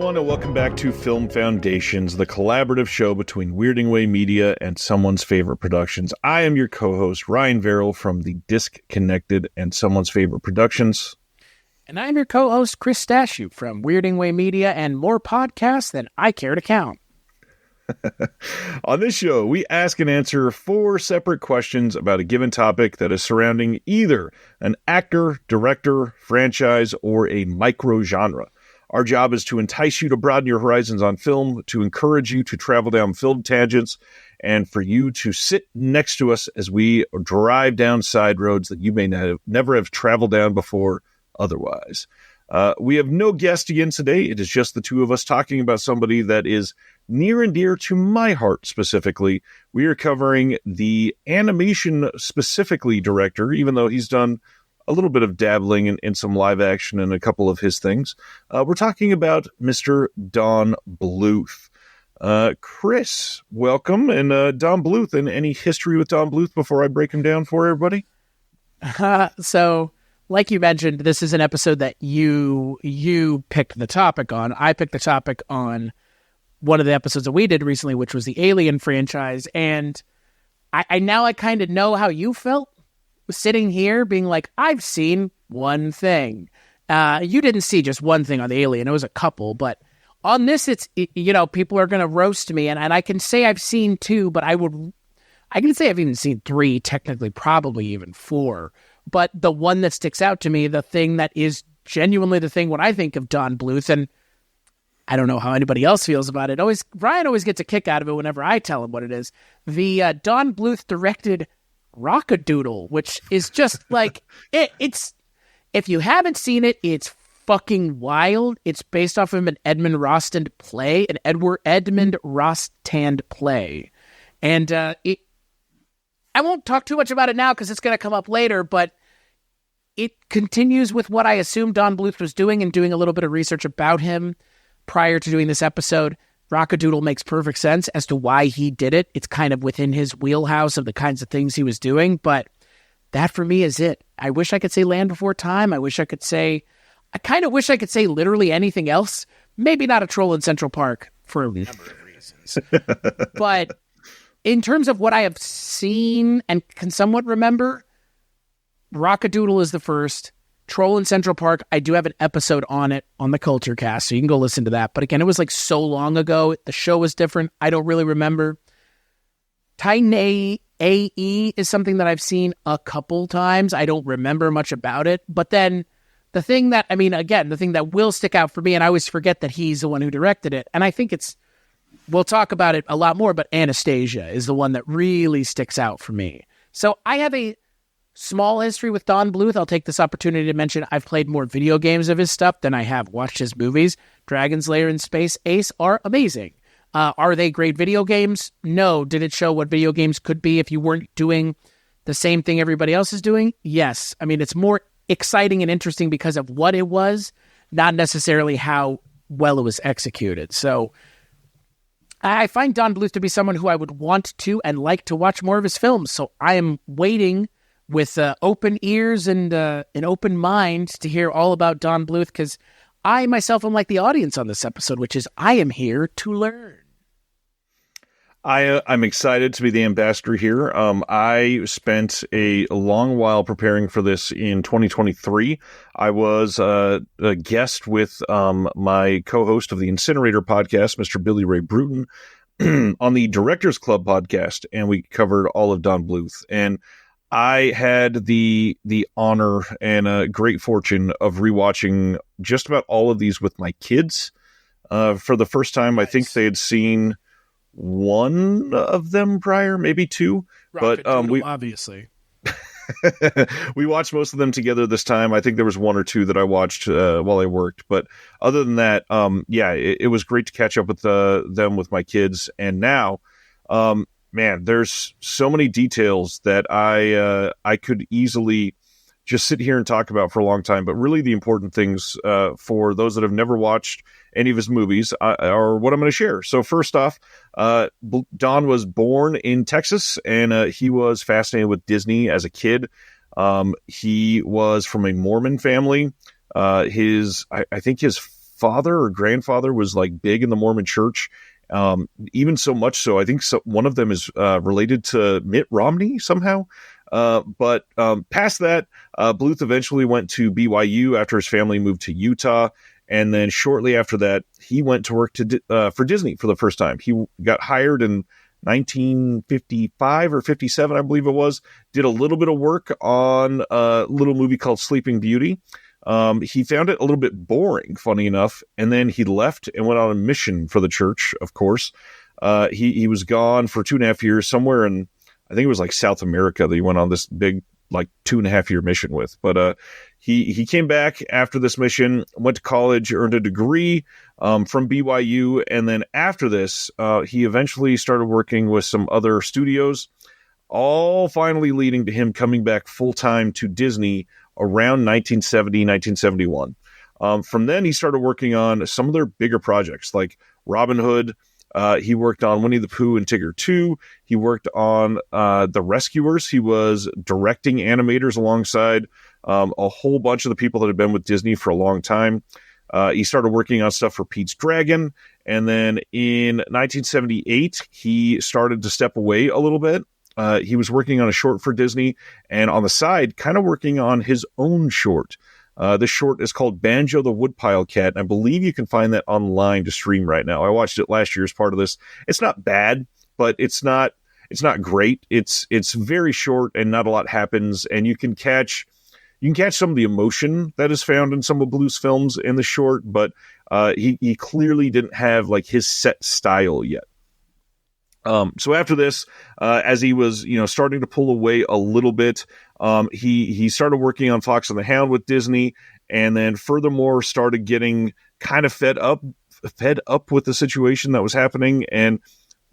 everyone, and welcome back to Film Foundations, the collaborative show between Weirding Way Media and Someone's Favorite Productions. I am your co-host, Ryan Verrill from the Disconnected and Someone's Favorite Productions. And I'm your co-host, Chris Stashew from Weirding Way Media and more podcasts than I care to count. On this show, we ask and answer 4 separate questions about a given topic that is surrounding either an actor, director, franchise, or a micro-genre. Our job is to entice you to broaden your horizons on film, to encourage you to travel down film tangents, and for you to sit next to us as we drive down side roads that you may never have traveled down before otherwise. We have no guest again today. It is just the two of us talking about somebody that is near and dear to my heart specifically. We are covering the animation specifically director, even though he's done a little bit of dabbling in some live action and a couple of his things. We're talking about Mr. Don Bluth. Chris, welcome. And Don Bluth, and any history with Don Bluth before I break him down for everybody? So, like you mentioned, this is an episode that you picked the topic on. I picked the topic on one of the episodes that we did recently, which was the Alien franchise. And I now kind of know how you felt sitting here being like, I've seen one thing. You didn't see just one thing on the Alien. It was a couple. But on this, people are going to roast me. And I can say I've seen 2, but I can say I've even seen 3, technically, probably even 4. But the one that sticks out to me, the thing that is genuinely the thing when I think of Don Bluth, and I don't know how anybody else feels about it. Ryan always gets a kick out of it whenever I tell him what it is. The Don Bluth directed Rockadoodle, which is just like, it's, if you haven't seen it, it's fucking wild. It's based off of an Edmund Rostand play. And I won't talk too much about it now because it's going to come up later, but it continues with what I assumed Don Bluth was doing, and doing a little bit of research about him prior to doing this episode. Rockadoodle makes perfect sense as to why he did it. It's kind of within his wheelhouse of the kinds of things he was doing, but that for me is it. I wish I could say Land Before Time. I kind of wish I could say literally anything else. Maybe not a Troll in Central Park for a number of reasons. But in terms of what I have seen and can somewhat remember, Rockadoodle is the first. Troll in Central Park, I do have an episode on it on the Culture Cast, so you can go listen to that. But again, it was like so long ago. The show was different. I don't really remember. Titan AE is something that I've seen a couple times. I don't remember much about it. But then the thing that will stick out for me, and I always forget that he's the one who directed it, and I think we'll talk about it a lot more, but Anastasia is the one that really sticks out for me. So I have a small history with Don Bluth. I'll take this opportunity to mention I've played more video games of his stuff than I have watched his movies. Dragon's Lair and Space Ace are amazing. Are they great video games? No. Did it show what video games could be if you weren't doing the same thing everybody else is doing? Yes. I mean, it's more exciting and interesting because of what it was, not necessarily how well it was executed. So I find Don Bluth to be someone who I would want to and like to watch more of his films. So I am waiting with open ears and an open mind to hear all about Don Bluth, because I myself am like the audience on this episode, which is I am here to learn. I'm excited to be the ambassador here. I spent a long while preparing for this in 2023. I was a guest with my co-host of the Incinerator podcast, Mr. Billy Ray Bruton, on the Directors Club podcast, and we covered all of Don Bluth. And I had the honor and a great fortune of rewatching just about all of these with my kids for the first time. Nice. I think they had seen one of them prior, maybe 2. But we obviously we watched most of them together this time. I think there was 1 or 2 that I watched while I worked. But other than that, it was great to catch up with them with my kids. And now, man, there's so many details that I could easily just sit here and talk about for a long time. But really the important things for those that have never watched any of his movies are what I'm going to share. So first off, Don was born in Texas, and he was fascinated with Disney as a kid. He was from a Mormon family. I think his father or grandfather was like big in the Mormon church. Even so much so, I think one of them is related to Mitt Romney somehow. But past that, Bluth eventually went to BYU after his family moved to Utah. And then shortly after that, he went to work for Disney for the first time. He got hired in 1955 or 57, I believe it was. Did a little bit of work on a little movie called Sleeping Beauty. He found it a little bit boring, funny enough, and then he left and went on a mission for the church, of course. He was gone for 2.5 years, somewhere in, I think it was like South America that he went on this big, like 2.5 year mission with. But he came back after this mission, went to college, earned a degree from BYU, and then after this, he eventually started working with some other studios, all finally leading to him coming back full-time to Disney around 1970, 1971. From then, he started working on some of their bigger projects like Robin Hood. He worked on Winnie the Pooh and Tigger 2. He worked on The Rescuers. He was directing animators alongside a whole bunch of the people that had been with Disney for a long time. He started working on stuff for Pete's Dragon. And then in 1978, he started to step away a little bit. He was working on a short for Disney and on the side, kind of working on his own short. This short is called Banjo the Woodpile Cat, and I believe you can find that online to stream right now. I watched it last year as part of this. It's not bad, but it's not great. It's very short and not a lot happens, and you can catch some of the emotion that is found in some of Bluth's films in the short, but he clearly didn't have like his set style yet. So after this, as he was, starting to pull away a little bit, he started working on Fox and the Hound with Disney, and then furthermore started getting kind of fed up with the situation that was happening, and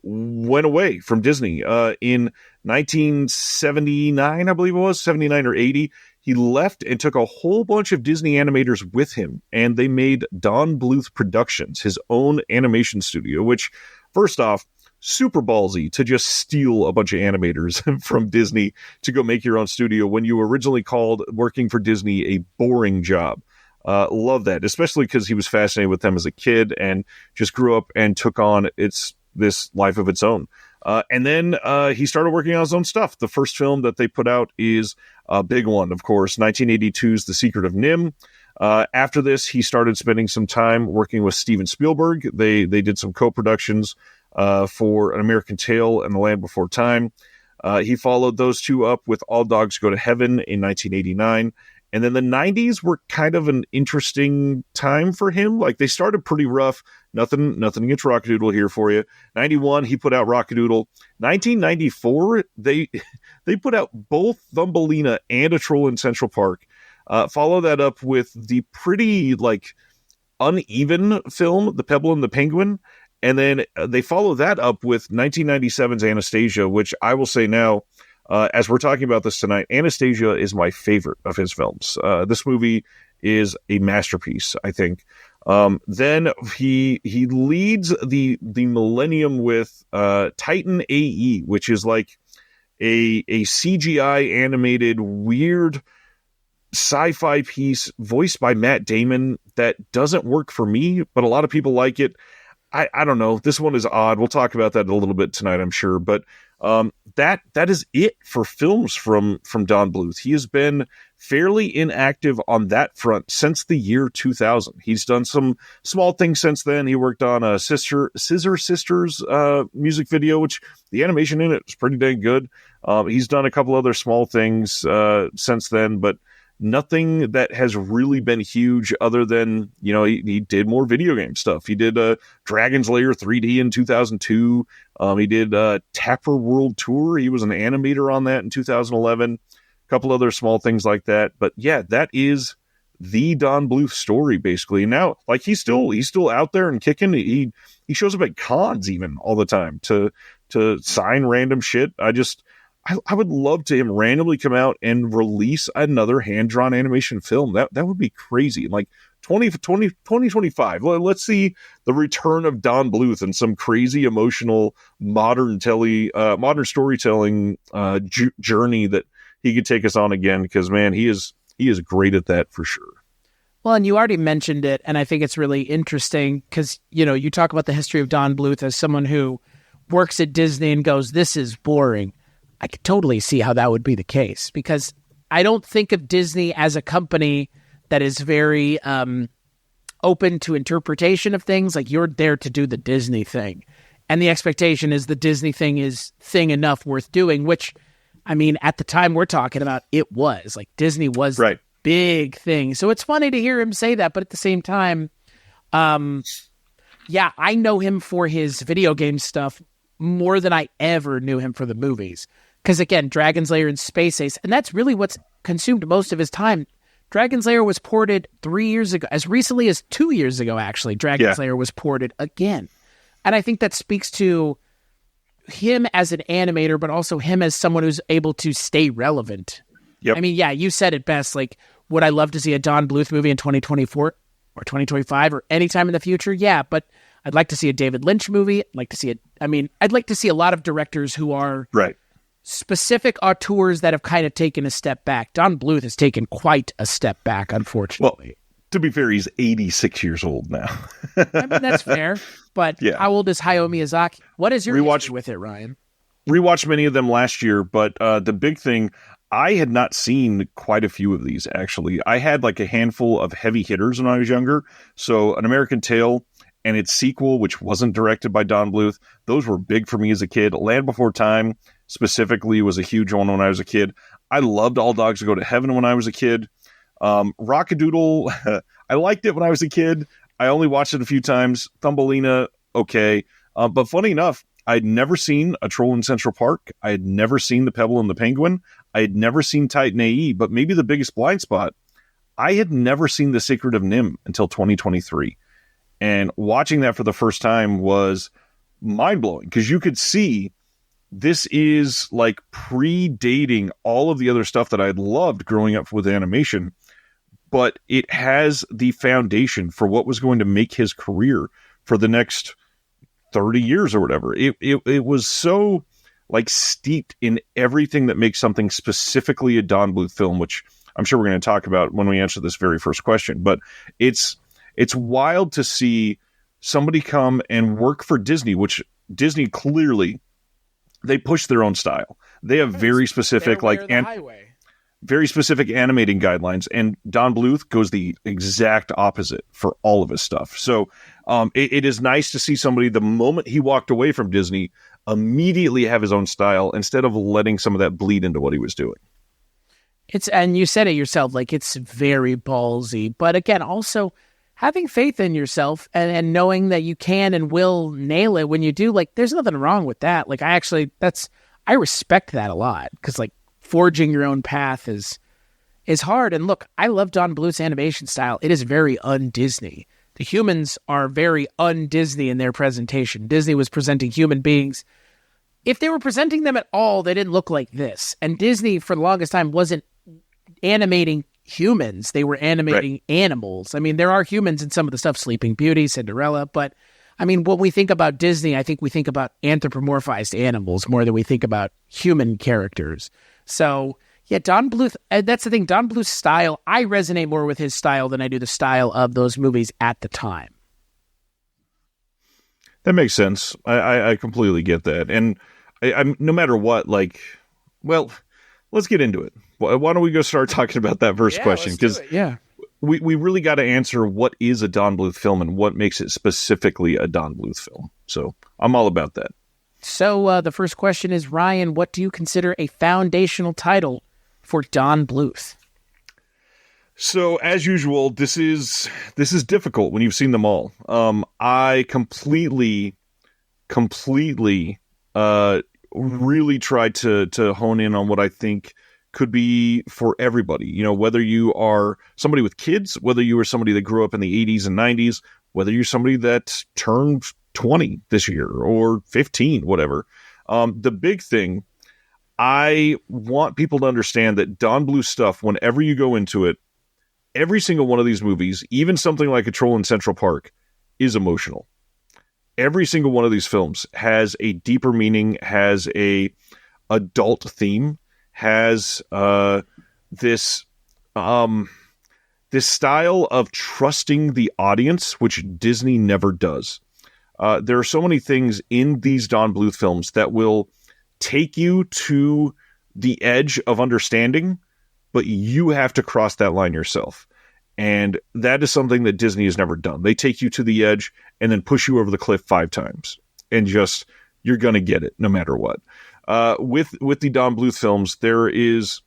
went away from Disney. In 1979, I believe it was 79 or 80, he left and took a whole bunch of Disney animators with him, and they made Don Bluth Productions, his own animation studio, which, first off, super ballsy to just steal a bunch of animators from Disney to go make your own studio when you originally called working for Disney a boring job. Love that, especially because he was fascinated with them as a kid and just grew up and took on this life of its own. And then he started working on his own stuff. The first film that they put out is a big one, of course, 1982's The Secret of NIMH. After this, he started spending some time working with Steven Spielberg. They did some co-productions for An American Tail and The Land Before Time. He followed those two up with All Dogs Go to Heaven in 1989. And then the 90s were kind of an interesting time for him. Like, they started pretty rough. Nothing against Rockadoodle here for you. 91, he put out Rockadoodle. 1994, they put out both Thumbelina and A Troll in Central Park. Follow that up with the pretty, uneven film, The Pebble and the Penguin. And then they follow that up with 1997's Anastasia, which I will say now, as we're talking about this tonight, Anastasia is my favorite of his films. This movie is a masterpiece, I think. Then he leads the Millennium with Titan AE, which is like a CGI animated weird sci-fi piece voiced by Matt Damon that doesn't work for me, but a lot of people like it. I don't know. This one is odd. We'll talk about that a little bit tonight, I'm sure. But that is it for films from Don Bluth. He has been fairly inactive on that front since the year 2000. He's done some small things since then. He worked on a Scissor Sisters music video, which the animation in it is pretty dang good. He's done a couple other small things since then, but nothing that has really been huge other than, he did more video game stuff. He did Dragon's Lair 3D in 2002. He did Tapper World Tour. He was an animator on that in 2011. A couple other small things like that. But yeah, that is the Don Bluth story, basically. Now, he's still out there and kicking. He shows up at cons even all the time to sign random shit. I would love to him randomly come out and release another hand-drawn animation film. That would be crazy. 2025. Let's see the return of Don Bluth and some crazy emotional modern storytelling journey that he could take us on again. Because man, he is great at that for sure. Well, and you already mentioned it, and I think it's really interesting because, you talk about the history of Don Bluth as someone who works at Disney and goes, this is boring. I could totally see how that would be the case, because I don't think of Disney as a company that is very open to interpretation of things. Like, you're there to do the Disney thing. And the expectation is the Disney thing is thing enough worth doing, which, I mean, at the time we're talking about, it was. Like, Disney was right. the big thing. So it's funny to hear him say that, but at the same time, yeah, I know him for his video game stuff more than I ever knew him for the movies. Because, again, Dragon's Lair and Space Ace, and that's really what's consumed most of his time. Dragon's Lair was ported 3 years ago. As recently as 2 years ago, actually, Dragon's Lair was ported again. And I think that speaks to him as an animator, but also him as someone who's able to stay relevant. Yep. I mean, yeah, you said it best. Like, would I love to see a Don Bluth movie in 2024 or 2025 or anytime in the future? Yeah, but I'd like to see a David Lynch movie. I'd like to see I'd like to see a lot of directors who are specific auteurs that have kind of taken a step back. Don Bluth has taken quite a step back, unfortunately. Well, to be fair, he's 86 years old now. I mean, that's fair. But how old is Hayao Miyazaki? What is your history with it, Ryan? Rewatched many of them last year, but the big thing, I had not seen quite a few of these, actually. I had like a handful of heavy hitters when I was younger. So An American Tail and its sequel, which wasn't directed by Don Bluth, those were big for me as a kid. Land Before Time specifically was a huge one when I was a kid. I loved All Dogs Go to Heaven when I was a kid. Rockadoodle, I liked it when I was a kid. I only watched it a few times. Thumbelina, okay. But funny enough, I'd never seen A Troll in Central Park. I had never seen The Pebble and the Penguin. I had never seen Titan A.E., but maybe the biggest blind spot, I had never seen The Secret of NIMH until 2023. And watching that for the first time was mind-blowing, because you could see this is like predating all of the other stuff that I'd loved growing up with animation, but it has the foundation for what was going to make his career for the next 30 years or whatever. It was so like steeped in everything that makes something specifically a Don Bluth film, which I'm sure we're going to talk about when we answer this very first question. But it's wild to see somebody come and work for Disney, which Disney clearly, they push their own style. They have very specific very specific animating guidelines, and Don Bluth goes the exact opposite for all of his stuff. So it is nice to see somebody, the moment he walked away from Disney, immediately have his own style instead of letting some of that bleed into what he was doing. And you said it yourself, like, it's very ballsy, but again, also having faith in yourself and knowing that you can and will nail it when you do. Like, there's nothing wrong with that. Like, I respect that a lot, because like forging your own path is hard. And look, I love Don Bluth's animation style. It is very un-Disney. The humans are very un-Disney in their presentation. Disney was presenting human beings. If they were presenting them at all, they didn't look like this. And Disney, for the longest time, wasn't animating humans. They were animating animals. I mean, there are humans in some of the stuff, Sleeping Beauty, Cinderella, but I mean, when we think about Disney, I think we think about anthropomorphized animals more than we think about human characters. So, yeah, Don Bluth, that's the thing, Don Bluth's style, I resonate more with his style than I do the style of those movies at the time. That makes sense. I completely get that. And I'm no matter what, like, well, let's get into it. Why don't we go start talking about that first question? Because we really got to answer what is a Don Bluth film and what makes it specifically a Don Bluth film. So I'm all about that. So the first question is, Ryan, what do you consider a foundational title for Don Bluth? So as usual, this is difficult when you've seen them all. I completely really tried to hone in on what I think could be for everybody. You know, whether you are somebody with kids, whether you are somebody that grew up in the 80s and 90s, whether you're somebody that turned 20 this year or 15, whatever. The big thing, I want people to understand that Don Bluth stuff, whenever you go into it, every single one of these movies, even something like A Troll in Central Park, is emotional. Every single one of these films has a deeper meaning, has a adult theme, has this this style of trusting the audience, which Disney never does. There are so many things in these Don Bluth films that will take you to the edge of understanding, but you have to cross that line yourself. And that is something that Disney has never done. They take you to the edge and then push you over the cliff 5 times. And just, you're going to get it no matter what. With the Don Bluth films, there is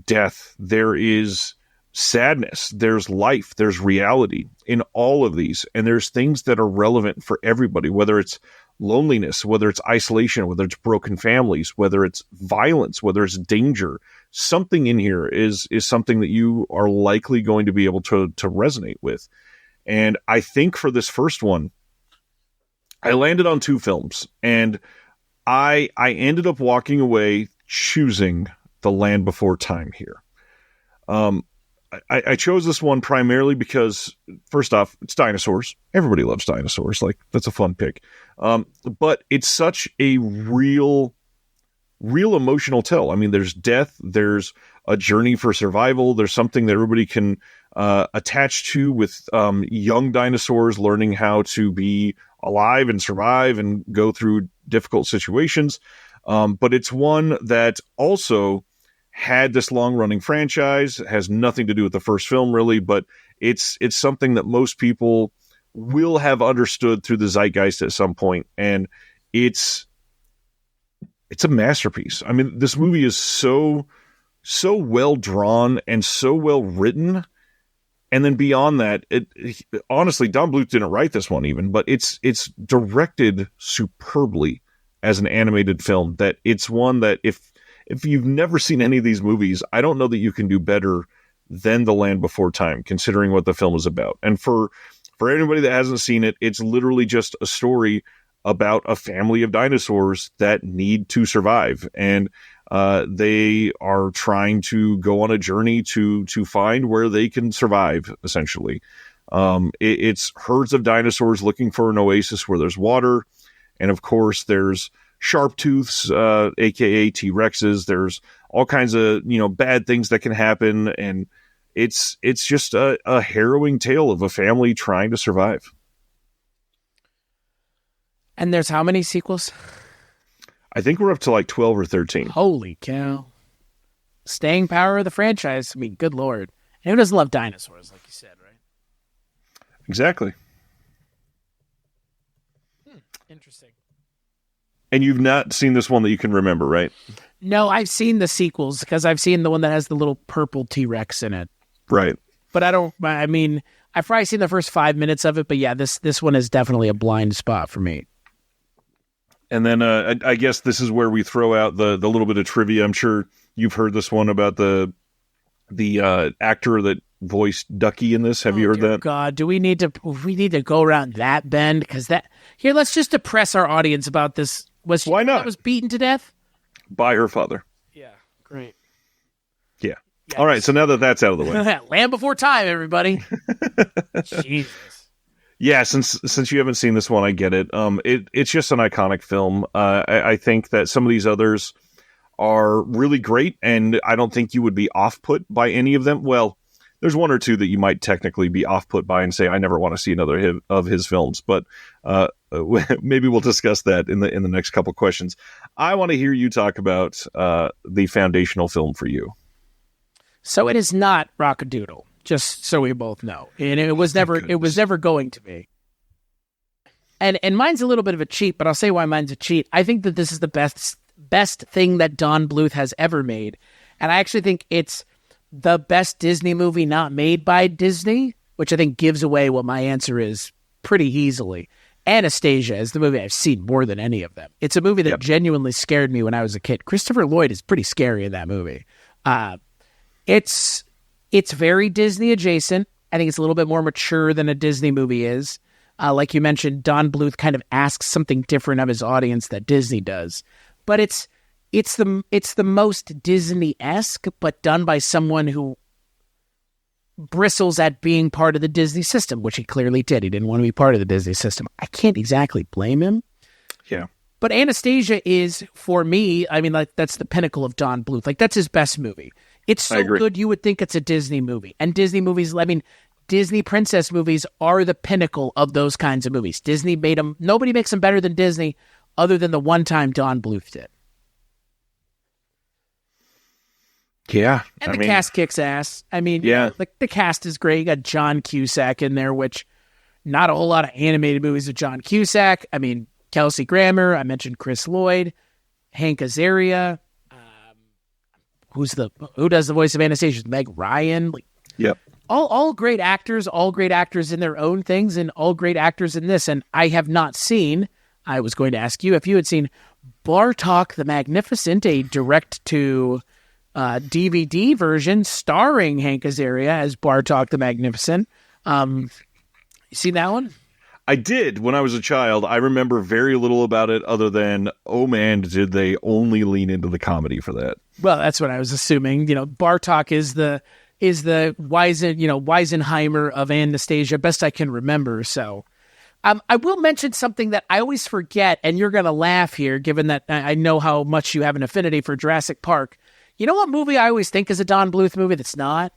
death, there is sadness, there's life, there's reality in all of these. And there's things that are relevant for everybody, whether it's loneliness, whether it's isolation, whether it's broken families, whether it's violence, whether it's danger. Something in here is something that you are likely going to be able to resonate with. And I think for this first one, I landed on 2 films, and I ended up walking away choosing The Land Before Time here. I chose this one primarily because, first off, it's dinosaurs. Everybody loves dinosaurs. Like, that's a fun pick. But it's such a real emotional tell. I mean, there's death, there's a journey for survival, there's something that everybody can attach to with young dinosaurs learning how to be alive and survive and go through difficult situations. But it's one that also had this long-running franchise, has nothing to do with the first film, really, but it's something that most people will have understood through the zeitgeist at some point, and it's a masterpiece. I mean, this movie is so well drawn and so well written, and then beyond that, honestly, Don Bluth didn't write this one even, but it's directed superbly as an animated film. That it's one that if you've never seen any of these movies, I don't know that you can do better than The Land Before Time, considering what the film is about. And for anybody that hasn't seen it, it's literally just a story about a family of dinosaurs that need to survive. And they are trying to go on a journey to find where they can survive, essentially. It's herds of dinosaurs looking for an oasis where there's water. And of course, there's sharp tooths, aka T-Rexes. There's all kinds of bad things that can happen, and it's just a harrowing tale of a family trying to survive. And there's how many sequels? I think we're up to like 12 or 13. Holy cow! Staying power of the franchise. I mean, good lord, and who doesn't love dinosaurs, like you said, right? Exactly. Interesting. And you've not seen this one that you can remember, right? No, I've seen the sequels because I've seen the one that has the little purple T-Rex in it. Right. But I've probably seen the first 5 minutes of it, but yeah, this one is definitely a blind spot for me. And then I guess this is where we throw out the little bit of trivia. I'm sure you've heard this one about the actor that voiced Ducky in this. Have you heard that? God, we need to go around that bend? Because here, let's just depress our audience about this. Why not? That was beaten to death by her father. Yeah, great. Yeah. Yes. All right, so now that that's out of the way. Land Before Time, everybody. Jesus. Yeah, since you haven't seen this one, I get it. It's just an iconic film. I think that some of these others are really great, and I don't think you would be off-put by any of them. Well, there's one or two that you might technically be off-put by and say, I never want to see another of his films, but maybe we'll discuss that in the next couple questions. I want to hear you talk about the foundational film for you. So it is not Rock-a-Doodle, just so we both know. And it was never going to be. And mine's a little bit of a cheat, but I'll say why mine's a cheat. I think that this is the best thing that Don Bluth has ever made. And I actually think it's the best Disney movie not made by Disney, which I think gives away what my answer is pretty easily. Anastasia is the movie I've seen more than any of them. It's a movie that genuinely scared me when I was a kid. Christopher Lloyd is pretty scary in that movie. It's very Disney adjacent. I think it's a little bit more mature than a Disney movie is. Like you mentioned, Don Bluth kind of asks something different of his audience that Disney does. But it's the most Disney-esque, but done by someone who bristles at being part of the Disney system, which he clearly did. He didn't want to be part of the Disney system. I can't exactly blame him. Yeah. But Anastasia is, for me, I mean, like, that's the pinnacle of Don Bluth. Like, that's his best movie. It's so good you would think it's a Disney movie. And Disney movies, I mean, Disney princess movies are the pinnacle of those kinds of movies. Disney made them. Nobody makes them better than Disney other than the one time Don Bluth did. Yeah. And the cast kicks ass. I mean, yeah. The cast is great. You got John Cusack in there, which not a whole lot of animated movies with John Cusack. I mean, Kelsey Grammer. I mentioned Chris Lloyd, Hank Azaria. Who does the voice of Anastasia? Meg Ryan. Yep. All great actors in their own things, and all great actors in this. And I have not seen. I was going to ask you if you had seen Bartok the Magnificent, a direct to DVD version starring Hank Azaria as Bartok the Magnificent. You seen that one? I did when I was a child. I remember very little about it other than, oh man, did they only lean into the comedy for that. Well, that's what I was assuming. Bartok is the Weisenheimer of Anastasia, best I can remember. So I will mention something that I always forget, and you're going to laugh here, given that I know how much you have an affinity for Jurassic Park. You know what movie I always think is a Don Bluth movie that's not?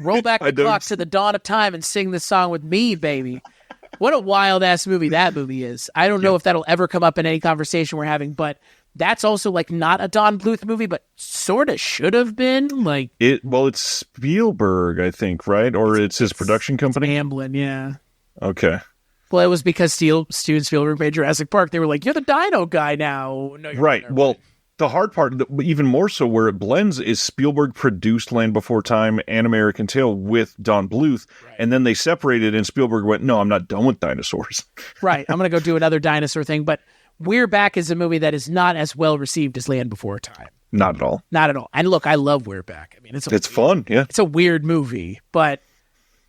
Roll back the clock to the dawn of time and sing this song with me, baby. What a wild-ass movie that movie is. I don't know if that'll ever come up in any conversation we're having, but that's also not a Don Bluth movie, but sort of should have been. It's Spielberg, I think, right? Or it's his production company? Amblin, yeah. Okay. Well, it was because Steven Spielberg made Jurassic Park. They were like, you're the dino guy now. No, right. Well, the hard part, even more so where it blends, is Spielberg produced Land Before Time and American Tail with Don Bluth, and then they separated, and Spielberg went, no, I'm not done with dinosaurs. Right. I'm going to go do another dinosaur thing, but We're Back is a movie that is not as well received as Land Before Time. Not at all. Not at all. And look, I love We're Back. I mean, it's fun, yeah. It's a weird movie, but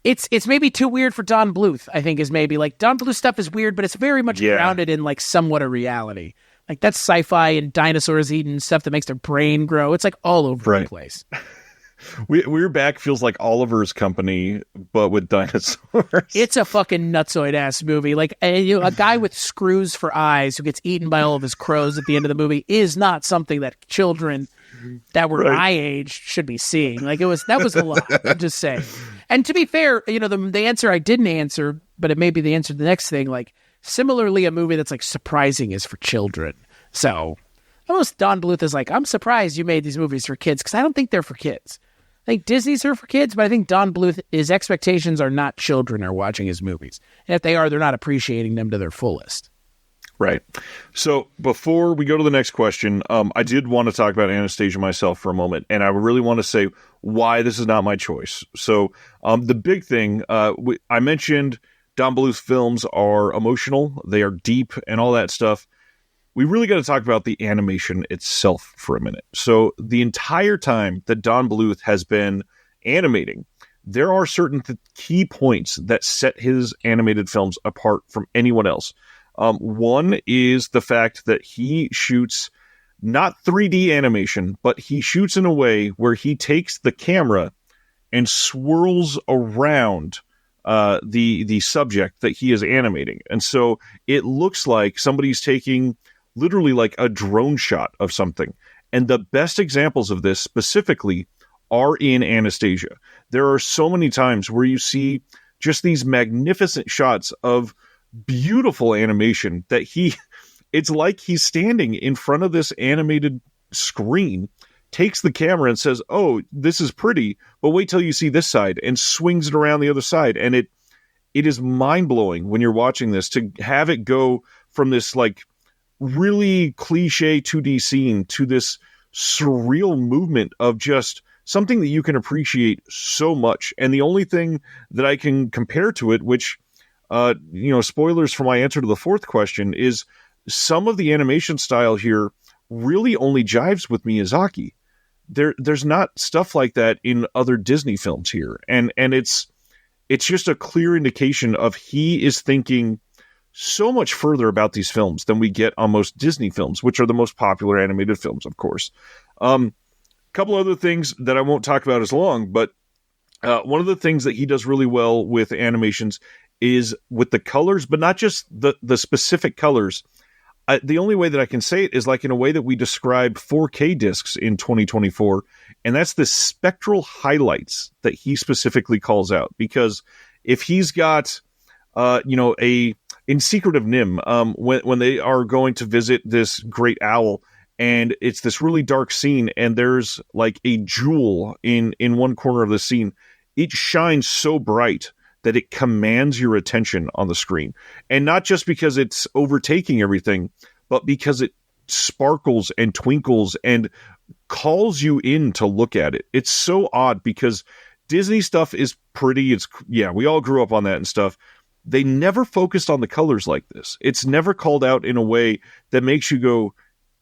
it's maybe too weird for Don Bluth, I think, is maybe. Don Bluth stuff is weird, but it's very much grounded in, somewhat a reality. That's sci-fi and dinosaurs eating stuff that makes their brain grow. It's all over the place. We're Back feels like Oliver's Company, but with dinosaurs. It's a fucking nutsoid-ass movie. A guy with screws for eyes who gets eaten by all of his crows at the end of the movie is not something that children that were my age should be seeing. That was a lot. I'm just saying. And to be fair, the answer I didn't answer, but it may be the answer to the next thing, similarly, a movie that's surprising is for children. So almost Don Bluth is I'm surprised you made these movies for kids, because I don't think they're for kids. I think Disney's are for kids, but I think Don Bluth, his expectations are not children are watching his movies. And if they are, they're not appreciating them to their fullest. Right. So before we go to the next question, I did want to talk about Anastasia myself for a moment, and I really want to say why this is not my choice. So the big thing, I mentioned Don Bluth films are emotional, they are deep, and all that stuff. We really got to talk about the animation itself for a minute. So the entire time that Don Bluth has been animating, there are certain key points that set his animated films apart from anyone else. One is the fact that he shoots not 3D animation, but he shoots in a way where he takes the camera and swirls around the subject that he is animating. And so it looks like somebody's taking literally a drone shot of something. And the best examples of this specifically are in Anastasia. There are so many times where you see just these magnificent shots of beautiful animation that it's like he's standing in front of this animated screen, takes the camera and says, oh, this is pretty, but wait till you see this side, and swings it around the other side. And it is mind-blowing when you're watching this to have it go from this really cliche 2D scene to this surreal movement of just something that you can appreciate so much. And the only thing that I can compare to it, which, spoilers for my answer to the fourth question, is some of the animation style here really only jives with Miyazaki. There's not stuff like that in other Disney films here. And it's just a clear indication of he is thinking so much further about these films than we get on most Disney films, which are the most popular animated films, of course. Couple other things that I won't talk about as long, but one of the things that he does really well with animations is with the colors, but not just the specific colors. the only way that I can say it is like in a way that we describe 4K discs in 2024, and that's the spectral highlights that he specifically calls out. Because if he's got, in Secret of NIMH, when they are going to visit this great owl, and it's this really dark scene, and there's like a jewel in one corner of the scene, it shines so bright that it commands your attention on the screen. And not just because it's overtaking everything, but because it sparkles and twinkles and calls you in to look at it. It's so odd because Disney stuff is pretty. We all grew up on that and stuff. They never focused on the colors like this. It's never called out in a way that makes you go,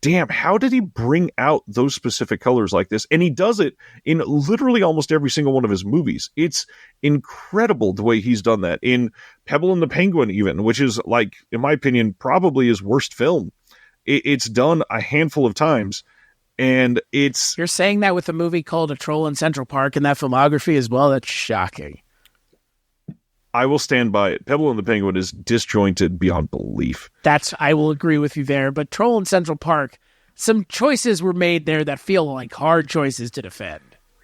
damn, how did he bring out those specific colors like this? And he does it in literally almost every single one of his movies. It's incredible the way he's done that. In Pebble and the Penguin even, which is, like, in my opinion, probably his worst film. It's done a handful of times. And it's... You're saying that with a movie called A Troll in Central Park and that filmography as well? That's shocking. I will stand by it. Pebble and the Penguin is disjointed beyond belief. I will agree with you there. But Troll in Central Park, some choices were made there that feel like hard choices to defend.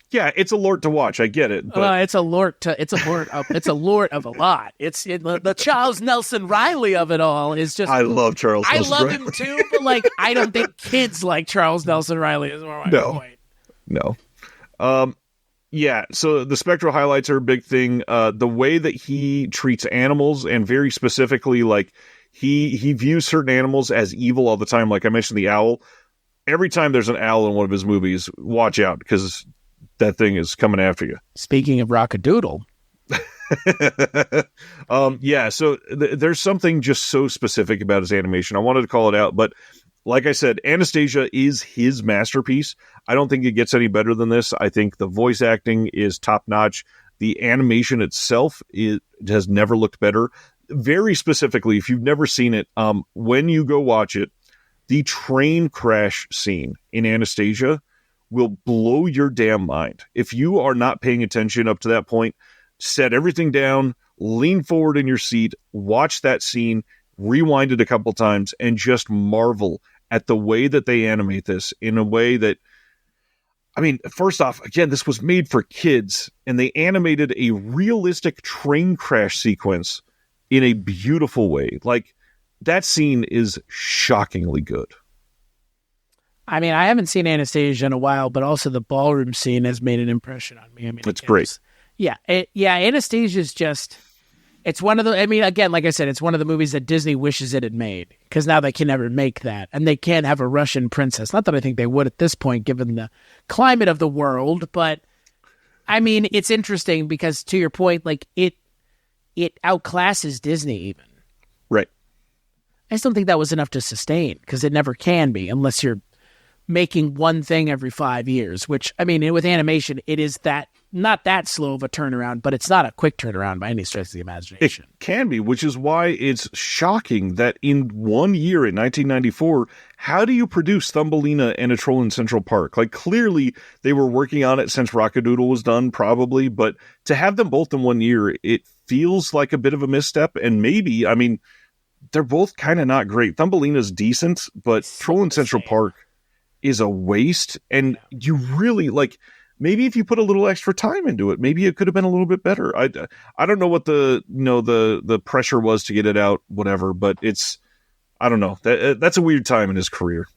Yeah, it's a lort to watch. I get it. But... it's a lort of a lot. The Charles Nelson Riley of it all is just. I love Charles. I Nelson love Riley. him too, but like I don't think kids like Charles Nelson Riley. Is more my point. No. Yeah, so the spectral highlights are a big thing. The way that he treats animals, and very specifically, like, he views certain animals as evil all the time. Like I mentioned, the owl. Every time there's an owl in one of his movies, watch out, because that thing is coming after you. Speaking of Rockadoodle. So there's something just so specific about his animation. I wanted to call it out, but like I said, Anastasia is his masterpiece. I don't think it gets any better than this. I think the voice acting is top-notch. The animation itself has never looked better. Very specifically, if you've never seen it, when you go watch it, the train crash scene in Anastasia will blow your damn mind. If you are not paying attention up to that point, set everything down, lean forward in your seat, watch that scene, rewind it a couple times, and just marvel at the way that they animate this in a way that, I mean, first off, again, this was made for kids, and they animated a realistic train crash sequence in a beautiful way. Like, that scene is shockingly good. I mean, I haven't seen Anastasia in a while, but also the ballroom scene has made an impression on me. I mean, it's great. Anastasia's just... It's one of the, I mean, again, like I said, it's one of the movies that Disney wishes it had made, because now they can never make that, and they can't have a Russian princess. Not that I think they would at this point, given the climate of the world, but I mean, it's interesting because, to your point, like it outclasses Disney even. Right. I just don't think that was enough to sustain, because it never can be unless you're making one thing every 5 years, which, I mean, with animation, it is that not that slow of a turnaround, but it's not a quick turnaround by any stretch of the imagination. It can be, which is why it's shocking that in 1 year, in 1994, how do you produce Thumbelina and A Troll in Central Park? Like, clearly they were working on it since Rockadoodle was done, probably, but to have them both in 1 year, it feels like a bit of a misstep, and maybe, I mean, they're both kind of not great. Thumbelina's decent, but Troll in Central Park is a waste, and you really, like... Maybe if you put a little extra time into it, maybe it could have been a little bit better. I don't know what the pressure was to get it out, whatever. But I don't know. That's a weird time in his career.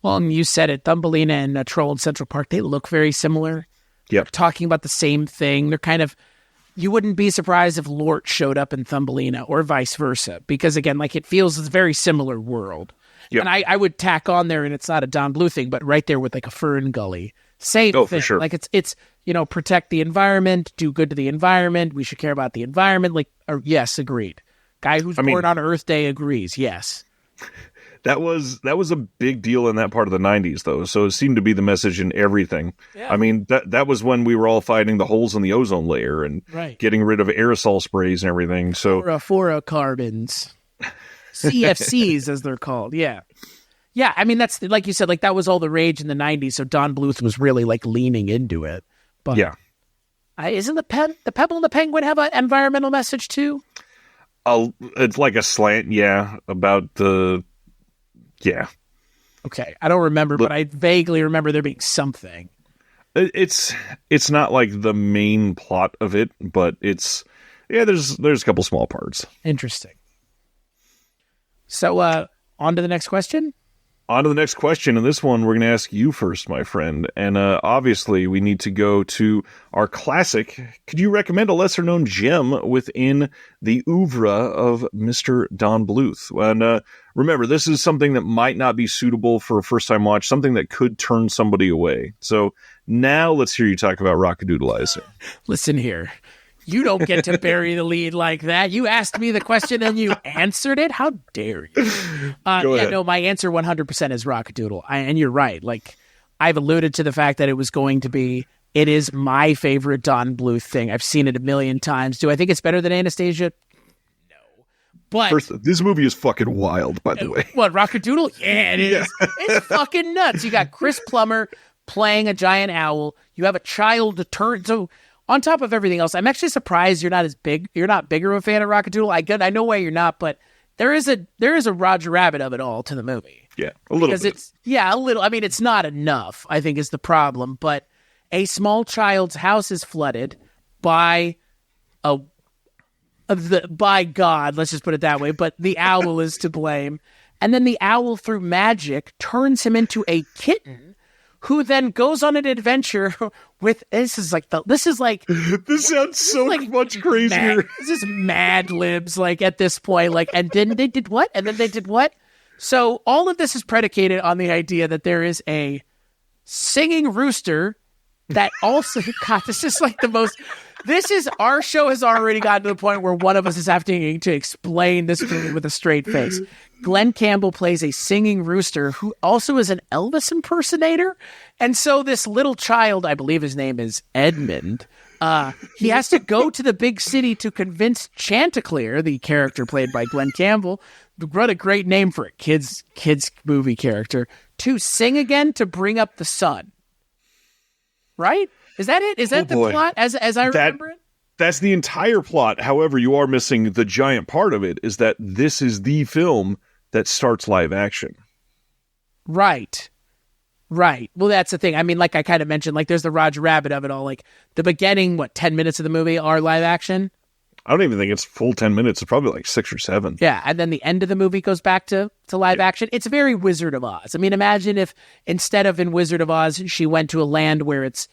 Well, and you said it. Thumbelina and A Troll in Central Park, they look very similar. Yeah, talking about the same thing. They're kind of. You wouldn't be surprised if Lort showed up in Thumbelina or vice versa, because again, like it feels a very similar world. Yep. And I would tack on there, and it's not a Don Bluth thing, but right there with like a Fern Gully. Same thing. For sure. Like it's protect the environment, do good to the environment. We should care about the environment. Like, yes, agreed. Guy who's born on Earth Day agrees. Yes. That was a big deal in that part of the 90s, though. So it seemed to be the message in everything. Yeah. I mean, that was when we were all fighting the holes in the ozone layer and getting rid of aerosol sprays and everything. So fluorocarbons, CFCs as they're called. Yeah. Yeah, I mean, that's, like you said, like that was all the rage in the 90s, so Don Bluth was really like leaning into it. But yeah. Isn't the Pebble and the Penguin have an environmental message too? It's like a slant, yeah, about the Yeah. Okay. I don't remember, but I vaguely remember there being something. It's not like the main plot of it, but there's a couple small parts. Interesting. So, on to the next question. On to the next question, and this one we're going to ask you first, my friend. And obviously, we need to go to our classic. Could you recommend a lesser-known gem within the oeuvre of Mr. Don Bluth? And remember, this is something that might not be suitable for a first-time watch, something that could turn somebody away. So now let's hear you talk about Rock-a-Doodle-Izer. Listen here. You don't get to bury the lead like that. You asked me the question and you answered it. How dare you? Go ahead. No, my answer 100% is Rock-a-Doodle. And you're right. Like, I've alluded to the fact that it was going to be, it is my favorite Don Bluth thing. I've seen it a million times. Do I think it's better than Anastasia? No. But first, this movie is fucking wild, by the way. What, Rock-a-Doodle? Yeah, it is. It's fucking nuts. You got Chris Plummer playing a giant owl. You have a child to turn. So, on top of everything else, I'm actually surprised you're not as big. You're not bigger of a fan of Rock-a-Doodle. I know why you're not, but there is a Roger Rabbit of it all to the movie. Yeah, a little bit. A little. I mean, it's not enough, I think, is the problem. But a small child's house is flooded by by God. Let's just put it that way. But the owl is to blame, and then the owl, through magic, turns him into a kitten, who then goes on an adventure with, this sounds so much crazier. This is Mad Libs, like, at this point, like, and then they did what? And then they did what? So all of this is predicated on the idea that there is a singing rooster that also, God, this is like the most, our show has already gotten to the point where one of us is having to explain this movie with a straight face. Glenn Campbell plays a singing rooster who also is an Elvis impersonator. And so this little child, I believe his name is Edmund, he has to go to the big city to convince Chanticleer, the character played by Glenn Campbell, what a great name for a kids movie character, to sing again to bring up the sun. Right? Is that it? Is that the plot as I remember it? That's the entire plot. However, you are missing the giant part of it, is that this is the film that starts live action. Right. Well, that's the thing. I mean, like I kind of mentioned, like there's the Roger Rabbit of it all. Like the beginning, 10 minutes of the movie are live action? I don't even think it's full 10 minutes. It's probably like 6 or 7. Yeah, and then the end of the movie goes back to live action. It's very Wizard of Oz. I mean, imagine if instead of in Wizard of Oz, she went to a land where it's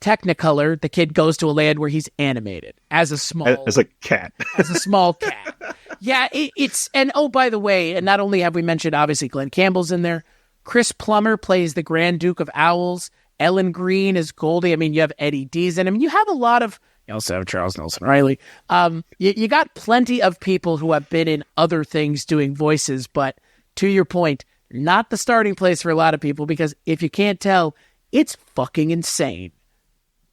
Technicolor, the kid goes to a land where he's animated as a cat. As a small cat. Yeah, it's, and oh, by the way, and not only have we mentioned, obviously, Glenn Campbell's in there, Chris Plummer plays the Grand Duke of Owls, Ellen Greene is Goldie, I mean, you have Eddie Deason, I mean, you have a lot of, you also have Charles Nelson Riley, you got plenty of people who have been in other things doing voices, but to your point, not the starting place for a lot of people, because if you can't tell, it's fucking insane.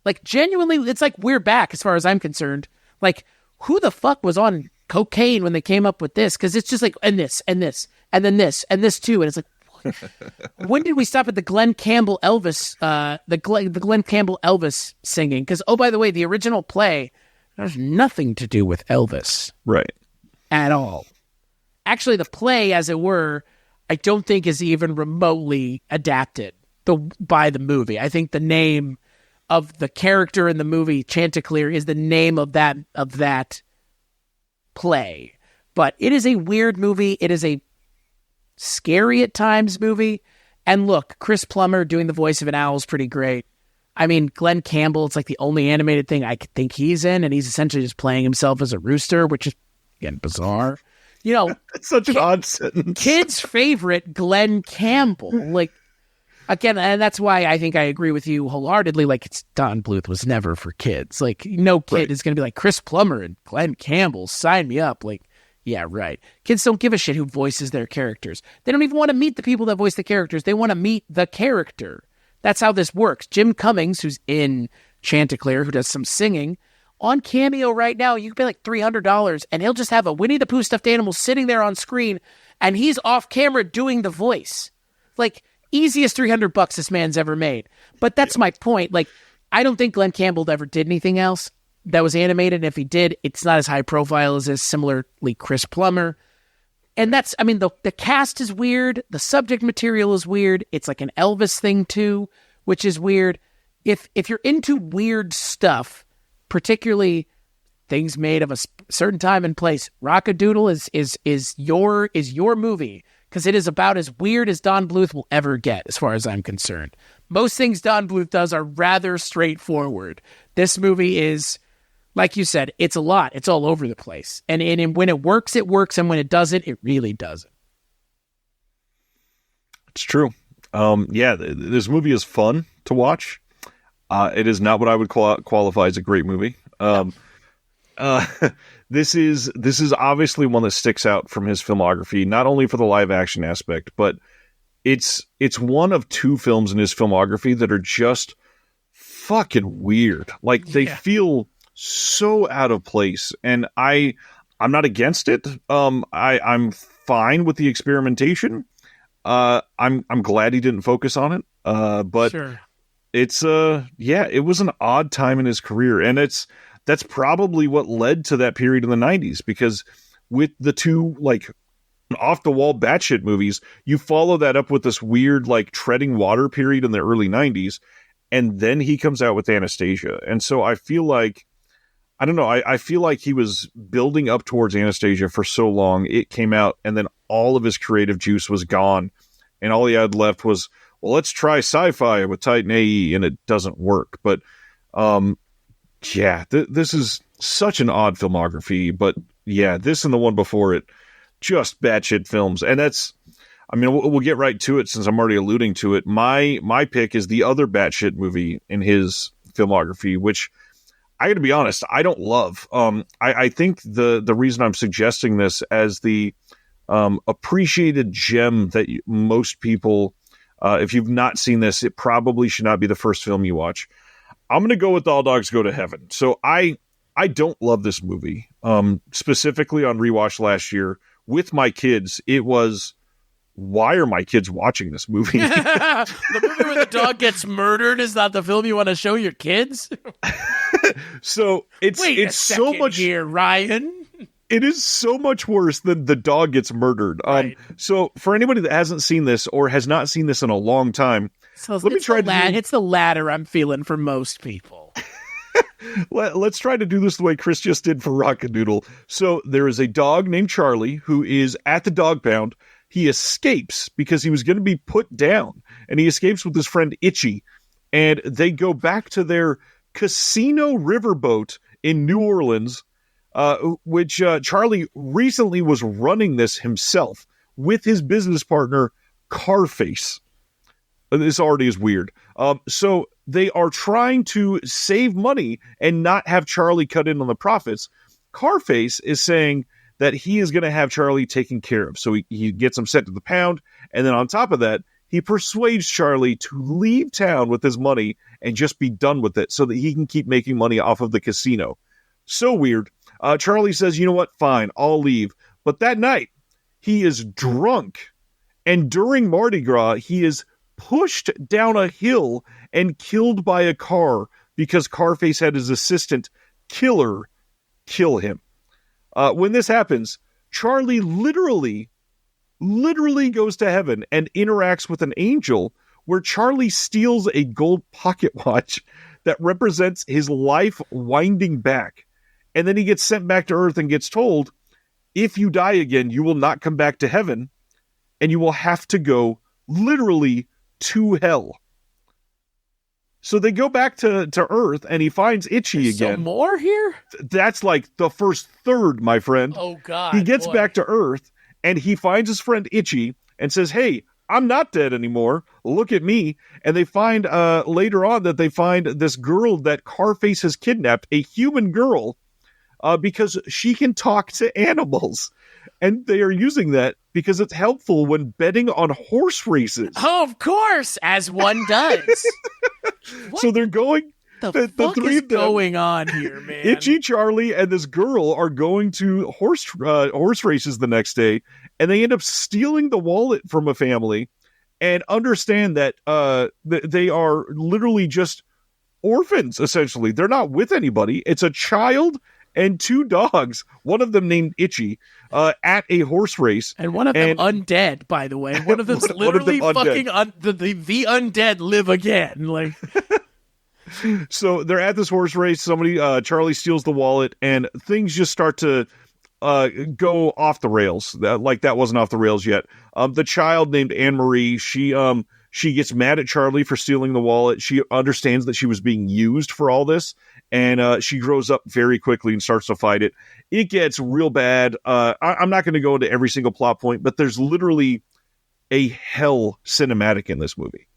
Like, genuinely, it's like we're back as far as I'm concerned. Like, who the fuck was on cocaine when they came up with this? Because it's just like, and this, and this, and then this, and this too. And it's like, when did we stop at the Glenn Campbell Elvis, the Glenn Campbell Elvis singing? Because, oh, by the way, the original play, there's nothing to do with Elvis. Right. At all. Actually, the play, as it were, I don't think is even remotely adapted by the movie. I think the name of the character in the movie, Chanticleer, is the name of that play. But it is a weird movie. It is a scary at times movie. And look, Chris Plummer doing the voice of an owl is pretty great. I mean, Glenn Campbell, it's like the only animated thing I could think he's in, and he's essentially just playing himself as a rooster, which is, again, bizarre. You know, it's such an odd sentence. Kids' favorite, Glenn Campbell. Like, again, and that's why I think I agree with you wholeheartedly. Like, it's Don Bluth was never for kids. Like, no kid is going to be like, Chris Plummer and Glenn Campbell, sign me up. Like, yeah, right. Kids don't give a shit who voices their characters. They don't even want to meet the people that voice the characters. They want to meet the character. That's how this works. Jim Cummings, who's in Chanticleer, who does some singing, on Cameo right now, you can pay like $300, and he'll just have a Winnie the Pooh stuffed animal sitting there on screen, and he's off camera doing the voice. Like, easiest $300 this man's ever made. But that's my point. Like, I don't think Glenn Campbell ever did anything else that was animated. And if he did, it's not as high profile as this. Similarly, Chris Plummer. And that's, I mean, the cast is weird. The subject material is weird. It's like an Elvis thing too, which is weird. If you're into weird stuff, particularly things made of a certain time and place, Rock-a-Doodle is your movie, because it is about as weird as Don Bluth will ever get, as far as I'm concerned. Most things Don Bluth does are rather straightforward. This movie is, like you said, it's a lot. It's all over the place. And when it works, and when it doesn't, it really doesn't. It's true. This movie is fun to watch. It is not what I would qualify as a great movie. This is obviously one that sticks out from his filmography, not only for the live action aspect, but it's one of two films in his filmography that are just fucking weird. Like, they feel so out of place, and I'm not against it. I'm fine with the experimentation. I'm glad he didn't focus on it. But sure. It's it was an odd time in his career, and that's probably what led to that period in the 90s, because with the two like off the wall batshit movies, you follow that up with this weird like treading water period in the early 90s, and then he comes out with Anastasia. And so I feel like, I don't know, I feel like he was building up towards Anastasia for so long. It came out, and then all of his creative juice was gone, and all he had left was, well, let's try sci-fi with Titan AE, and it doesn't work. But this is such an odd filmography. But yeah, this and the one before it, just batshit films. And that's, I mean, we'll get right to it since I'm already alluding to it. My pick is the other batshit movie in his filmography, which I got to be honest, I don't love. I think the reason I'm suggesting this as the appreciated gem that most people, if you've not seen this, it probably should not be the first film you watch. I'm going to go with All Dogs Go to Heaven. So I don't love this movie. Specifically on rewatch last year with my kids, it was, why are my kids watching this movie? The movie where the dog gets murdered is not the film you want to show your kids? So it's so much here, Ryan. It is so much worse than the dog gets murdered. Right. So for anybody that hasn't seen this or has not seen this in a long time, let me try it's the latter I'm feeling for most people. Let's try to do this the way Chris just did for Rock-a-Doodle. So there is a dog named Charlie who is at the dog pound. He escapes because he was going to be put down, and he escapes with his friend Itchy, and they go back to their casino riverboat in New Orleans, which Charlie recently was running this himself with his business partner, Carface. This already is weird. So they are trying to save money and not have Charlie cut in on the profits. Carface is saying that he is going to have Charlie taken care of. So he gets him sent to the pound. And then on top of that, he persuades Charlie to leave town with his money and just be done with it so that he can keep making money off of the casino. So weird. Charlie says, you know what? Fine, I'll leave. But that night, he is drunk. And during Mardi Gras, he is pushed down a hill and killed by a car because Carface had his assistant killer kill him. When this happens, Charlie literally goes to heaven and interacts with an angel where Charlie steals a gold pocket watch that represents his life winding back. And then he gets sent back to Earth and gets told, if you die again, you will not come back to heaven, and you will have to go literally to hell. So they go back to Earth, and he finds Itchy again. Some more here? That's like the first third, my friend. Oh, God. He gets back to Earth, and he finds his friend Itchy and says, hey, I'm not dead anymore. Look at me. And they find later on that they find this girl that Carface has kidnapped, a human girl, because she can talk to animals. And they are using that because it's helpful when betting on horse races. Oh, of course, as one does. So they're going... The fuck is going on here, man? Itchy, Charlie, and this girl are going to horse races the next day, and they end up stealing the wallet from a family and understand that they are literally just orphans, essentially. They're not with anybody. It's a child and 2 dogs, one of them named Itchy, at a horse race. And one of them undead, by the way. One of them's literally fucking the undead live again. Like, so they're at this horse race. Somebody, Charlie steals the wallet, and things just start to go off the rails. That wasn't off the rails yet. The child named Anne-Marie, she gets mad at Charlie for stealing the wallet. She understands that she was being used for all this, and she grows up very quickly and starts to fight it. It gets real bad. I'm not going to go into every single plot point, but there's literally a hell cinematic in this movie.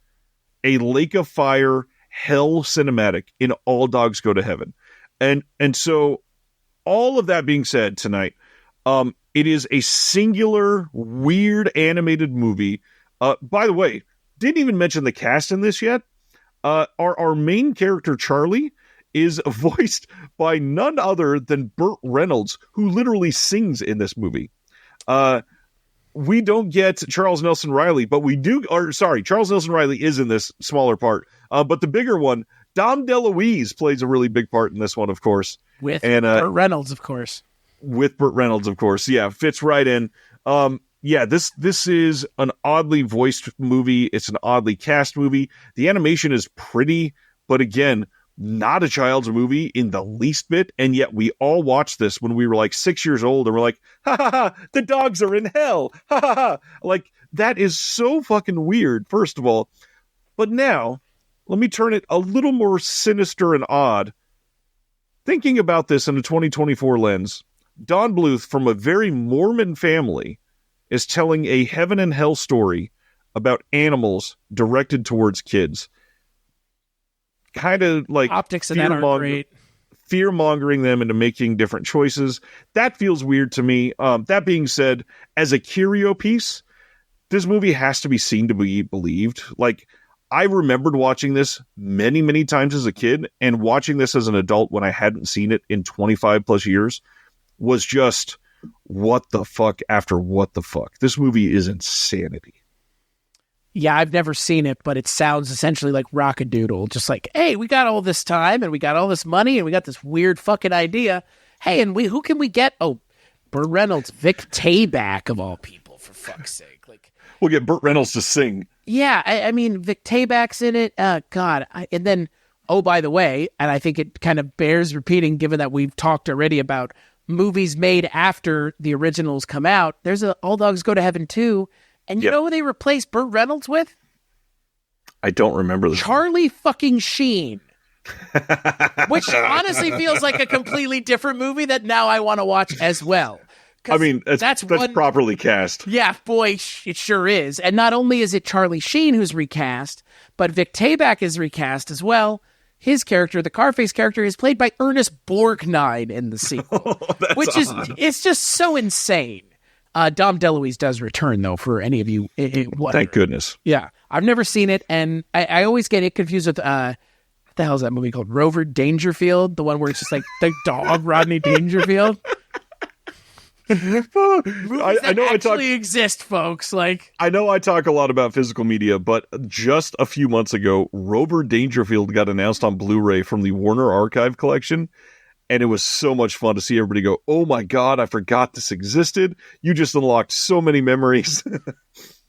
A Lake of Fire hell cinematic in All Dogs Go to Heaven. And so all of that being said tonight, it is a singular, weird animated movie. By the way, didn't even mention the cast in this yet. Our main character, Charlie, is voiced by none other than Burt Reynolds, who literally sings in this movie. We don't get Charles Nelson Reilly, but we do. Charles Nelson Reilly is in this smaller part. But the bigger one, Dom DeLuise, plays a really big part in this one, of course. With Burt Reynolds, of course. With Burt Reynolds, of course. Yeah, fits right in. This is an oddly voiced movie. It's an oddly cast movie. The animation is pretty, but again, not a child's movie in the least bit. And yet we all watched this when we were like 6 years old, and we're like, ha ha ha, the dogs are in hell. Ha ha ha. Like, that is so fucking weird, first of all. But now, let me turn it a little more sinister and odd. Thinking about this in a 2024 lens, Don Bluth, from a very Mormon family, is telling a heaven and hell story about animals directed towards kids. Kind of like optics and that aren't great. Fear-mongering them into making different choices. That feels weird to me. That being said, as a curio piece, this movie has to be seen to be believed. Like, I remembered watching this many, many times as a kid, and watching this as an adult when I hadn't seen it in 25 plus years was just what the fuck after what the fuck. This movie is insanity. Yeah, I've never seen it, but it sounds essentially like Rockadoodle. Just like, hey, we got all this time, and we got all this money, and we got this weird fucking idea. Hey, and who can we get? Oh, Burt Reynolds, Vic Tayback of all people, for fuck's sake. Like, we'll get Burt Reynolds to sing. Yeah, I mean, Vic Tayback's in it. God. And then, oh, by the way, and I think it kind of bears repeating, given that we've talked already about movies made after the originals come out. There's a All Dogs Go to Heaven 2. And you know who they replaced Burt Reynolds with? I don't remember this. Charlie fucking Sheen. Which honestly feels like a completely different movie that now I want to watch as well. I mean, that's properly cast. Yeah, boy, it sure is. And not only is it Charlie Sheen who's recast, but Vic Tayback is recast as well. His character, the Carface character, is played by Ernest Borgnine in the sequel. Which odd. It's just so insane. Dom DeLuise does return, though, for any of you. Thank goodness. Yeah. I've never seen it, and I always get it confused with, what the hell is that movie called? Rover Dangerfield? The one where it's just like the dog Rodney Dangerfield? I know actually exist, folks. Like, I know I talk a lot about physical media, but just a few months ago, Rover Dangerfield got announced on Blu-ray from the Warner Archive collection. And it was so much fun to see everybody go, oh my God, I forgot this existed. You just unlocked so many memories.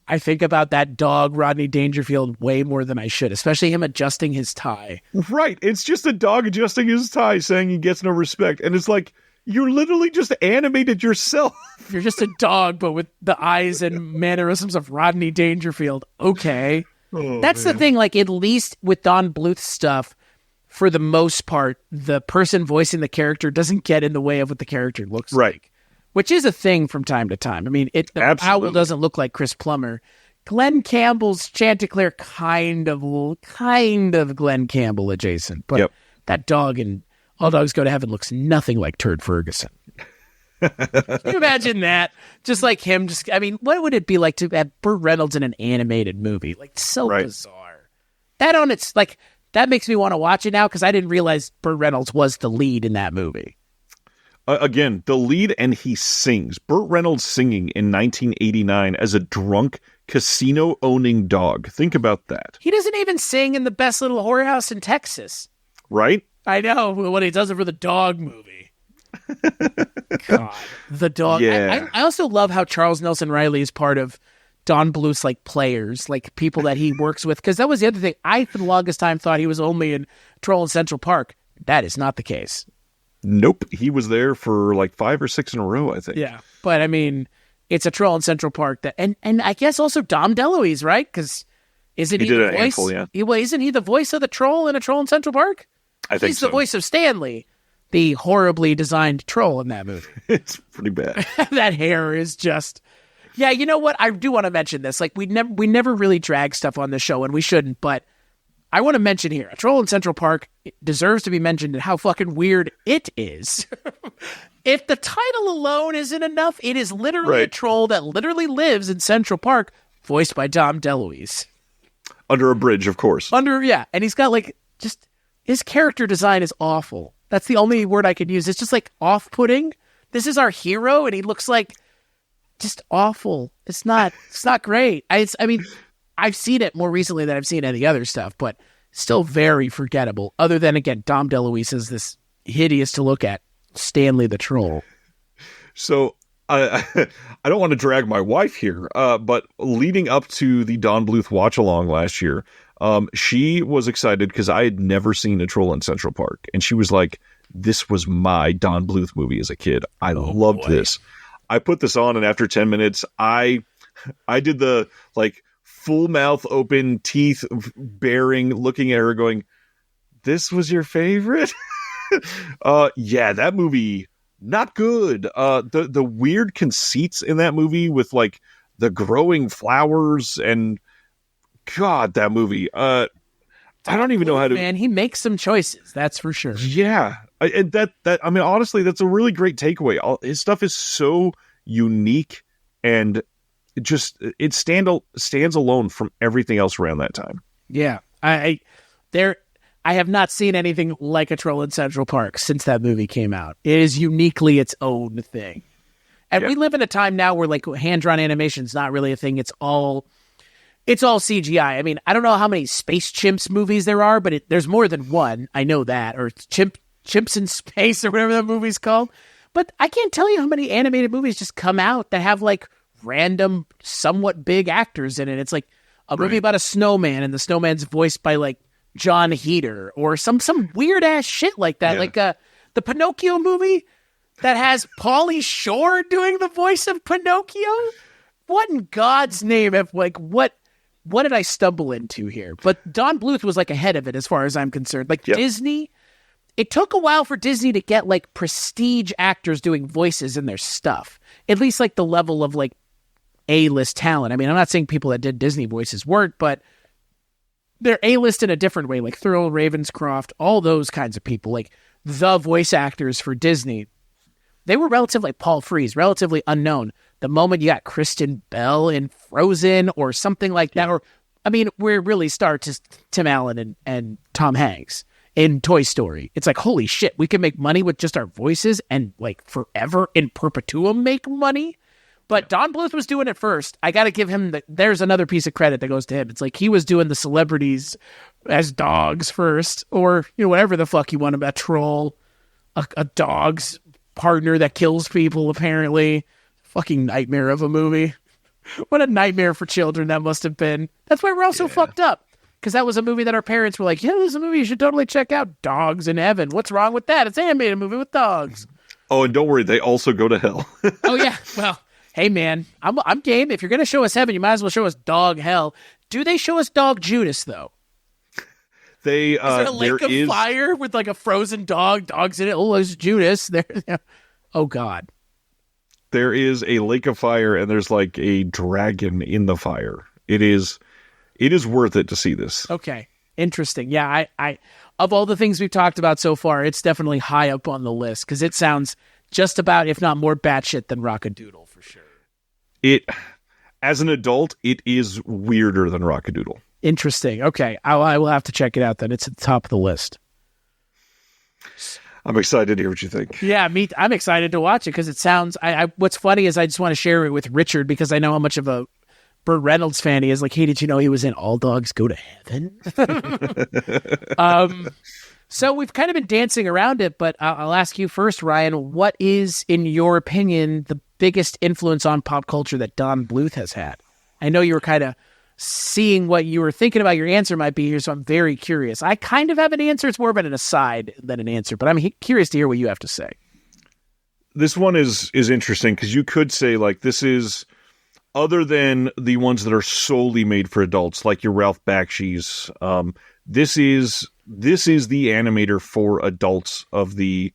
I think about that dog, Rodney Dangerfield, way more than I should, especially him adjusting his tie. Right. It's just a dog adjusting his tie saying he gets no respect. And it's like, you're literally just animated yourself. You're just a dog, but with the eyes and mannerisms of Rodney Dangerfield. Okay. That's the thing. Like, at least with Don Bluth stuff, for the most part, the person voicing the character doesn't get in the way of what the character looks like, which is a thing from time to time. I mean, the owl doesn't look like Chris Plummer. Glenn Campbell's Chanticleer kind of Glenn Campbell adjacent, but that dog in All Dogs Go to Heaven looks nothing like Turd Ferguson. Can you imagine that? Just like him. What would it be like to have Burt Reynolds in an animated movie? Like, so bizarre. That makes me want to watch it now because I didn't realize Burt Reynolds was the lead in that movie. Again, the lead, and he sings. Burt Reynolds singing in 1989 as a drunk casino-owning dog. Think about that. He doesn't even sing in The Best Little Whorehouse in Texas. Right? I know, when he does it for the dog movie. God, the dog. Yeah. I also love how Charles Nelson Riley is part of Don Bluth's like players, like people that he works with. Because that was the other thing. I, for the longest time, thought he was only in Troll in Central Park. That is not the case. Nope. He was there for like 5 or 6 in a row, I think. Yeah. But I mean, it's a Troll in Central Park that, and I guess also Dom DeLuise, right? Because isn't he did the a voice? handful, yeah. Isn't he the voice of the troll in a Troll in Central Park? I think He's so. the voice of Stanley, the horribly designed troll in that movie. It's pretty bad. That hair is just. Yeah, you know what? I do want to mention this. Like we never really drag stuff on the show, and we shouldn't. But I want to mention here, a Troll in Central Park deserves to be mentioned and how fucking weird it is. If the title alone isn't enough, it is literally a troll that literally lives in Central Park, voiced by Dom DeLuise. Under a bridge, of course. And he's got like just his character design is awful. That's the only word I could use. It's just like off-putting. This is our hero, and he looks like just awful. It's not great. I mean, I've seen it more recently than I've seen any other stuff, but still very forgettable. Other than, again, Dom DeLuise is this hideous to look at Stanley the Troll. So I don't want to drag my wife here, but leading up to the Don Bluth watch along last year, she was excited because I had never seen a Troll in Central Park, and she was like, "This was my Don Bluth movie as a kid. I loved this." I put this on, and after 10 minutes, I did the like full mouth open, teeth baring, looking at her, going, "This was your favorite?" Yeah, that movie. Not good. The weird conceits in that movie with like the growing flowers and God, that movie. I don't even know how to. Man, he makes some choices. That's for sure. Yeah, and that I mean, honestly, that's a really great takeaway. His stuff is so unique, and it stands alone from everything else around that time. Yeah, I have not seen anything like a Troll in Central Park since that movie came out. It is uniquely its own thing. And we live in a time now where like hand-drawn animation is not really a thing. It's all CGI. I mean, I don't know how many Space Chimps movies there are, but there's more than one. I know that. Or Chimps in Space or whatever that movie's called. But I can't tell you how many animated movies just come out that have like random, somewhat big actors in it. It's like a movie about a snowman, and the snowman's voiced by like John Heder or some weird ass shit like that. Like the Pinocchio movie that has Pauly Shore doing the voice of Pinocchio. What in God's name? What did I stumble into here? But Don Bluth was like ahead of it as far as I'm concerned. Like Disney, it took a while for Disney to get like prestige actors doing voices in their stuff. At least like the level of like A-list talent. I mean, I'm not saying people that did Disney voices weren't, but they're A-list in a different way, like Thurl Ravenscroft, all those kinds of people, like the voice actors for Disney. They were relatively, like Paul Frees, relatively unknown. The moment you got Kristen Bell in Frozen or something like that, or, I mean, we're really start to Tim Allen and Tom Hanks in Toy Story. It's like, holy shit, we can make money with just our voices and like forever in perpetuum make money. But Don Bluth was doing it first. I got to give him there's another piece of credit that goes to him. It's like he was doing the celebrities as dogs first, or, you know, whatever the fuck you want about troll, a dog's partner that kills people, apparently. Fucking nightmare of a movie. What a nightmare for children that must have been. That's why we're all so fucked up. Because that was a movie that our parents were like, yeah, this is a movie you should totally check out. Dogs in Heaven. What's wrong with that? It's an animated movie with dogs. Oh, and don't worry, they also go to hell. Oh, yeah. Well, hey, man, I'm game. If you're going to show us heaven, you might as well show us dog hell. Do they show us dog Judas, though? Is there a lake of fire with like a frozen dog? Dogs in it. Oh, there's Judas. There. Oh, God. There is a lake of fire, and there's like a dragon in the fire. It is worth it to see this. Okay. Interesting. Yeah, I of all the things we've talked about so far, it's definitely high up on the list because it sounds just about, if not more batshit than Rockadoodle for sure. As an adult, it is weirder than Rockadoodle. Interesting. Okay. I will have to check it out then. It's at the top of the list. I'm excited to hear what you think. Yeah, I'm excited to watch it because it sounds... what's funny is I just want to share it with Richard because I know how much of a Burt Reynolds fan he is. Like, hey, did you know he was in All Dogs Go to Heaven? So we've kind of been dancing around it, but I'll ask you first, Ryan, what is, in your opinion, the biggest influence on pop culture that Don Bluth has had? I know you were kind of seeing what you were thinking about your answer might be here, so I'm very curious. I kind of have an answer. It's more of an aside than an answer, but I'm curious to hear what you have to say. This one is interesting because you could say, like, this is, other than the ones that are solely made for adults, like your Ralph Bakshi's, this is the animator for adults of the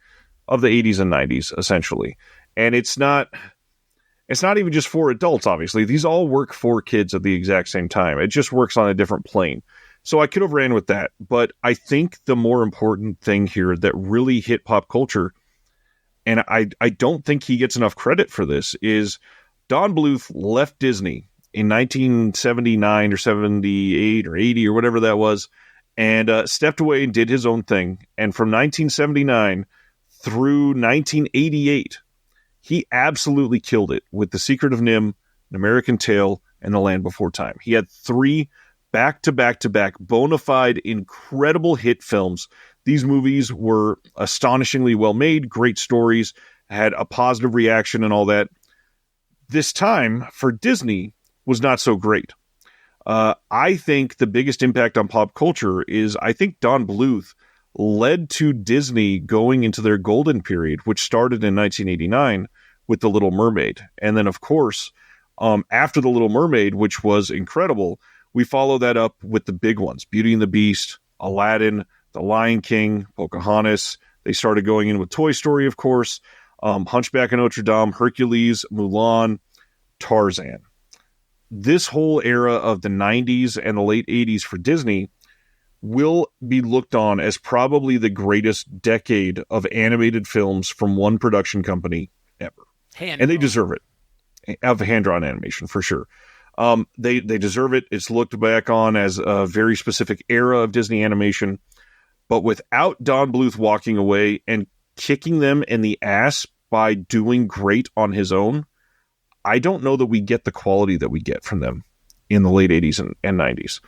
80s and 90s, essentially. And it's not even just for adults, obviously. These all work for kids at the exact same time. It just works on a different plane. So I could have ran with that. But I think the more important thing here that really hit pop culture, and I don't think he gets enough credit for this, is Don Bluth left Disney in 1979 or 78 or 80 or whatever that was, and stepped away and did his own thing. And from 1979 through 1988, he absolutely killed it with The Secret of NIMH, An American Tail, and The Land Before Time. He had 3 back-to-back-to-back bona fide, incredible hit films. These movies were astonishingly well made, great stories, had a positive reaction and all that. This time, for Disney, was not so great. I think the biggest impact on pop culture is, I think Don Bluth led to Disney going into their golden period, which started in 1989 with The Little Mermaid. And then, of course, after The Little Mermaid, which was incredible, we follow that up with the big ones: Beauty and the Beast, Aladdin, The Lion King, Pocahontas. They started going in with Toy Story, of course, Hunchback of Notre Dame, Hercules, Mulan, Tarzan. This whole era of the 90s and the late 80s for Disney will be looked on as probably the greatest decade of animated films from one production company ever. And they deserve it. Of hand-drawn animation, for sure. They deserve it. It's looked back on as a very specific era of Disney animation. But without Don Bluth walking away and kicking them in the ass by doing great on his own, I don't know that we get the quality that we get from them in the late 80s and 90s.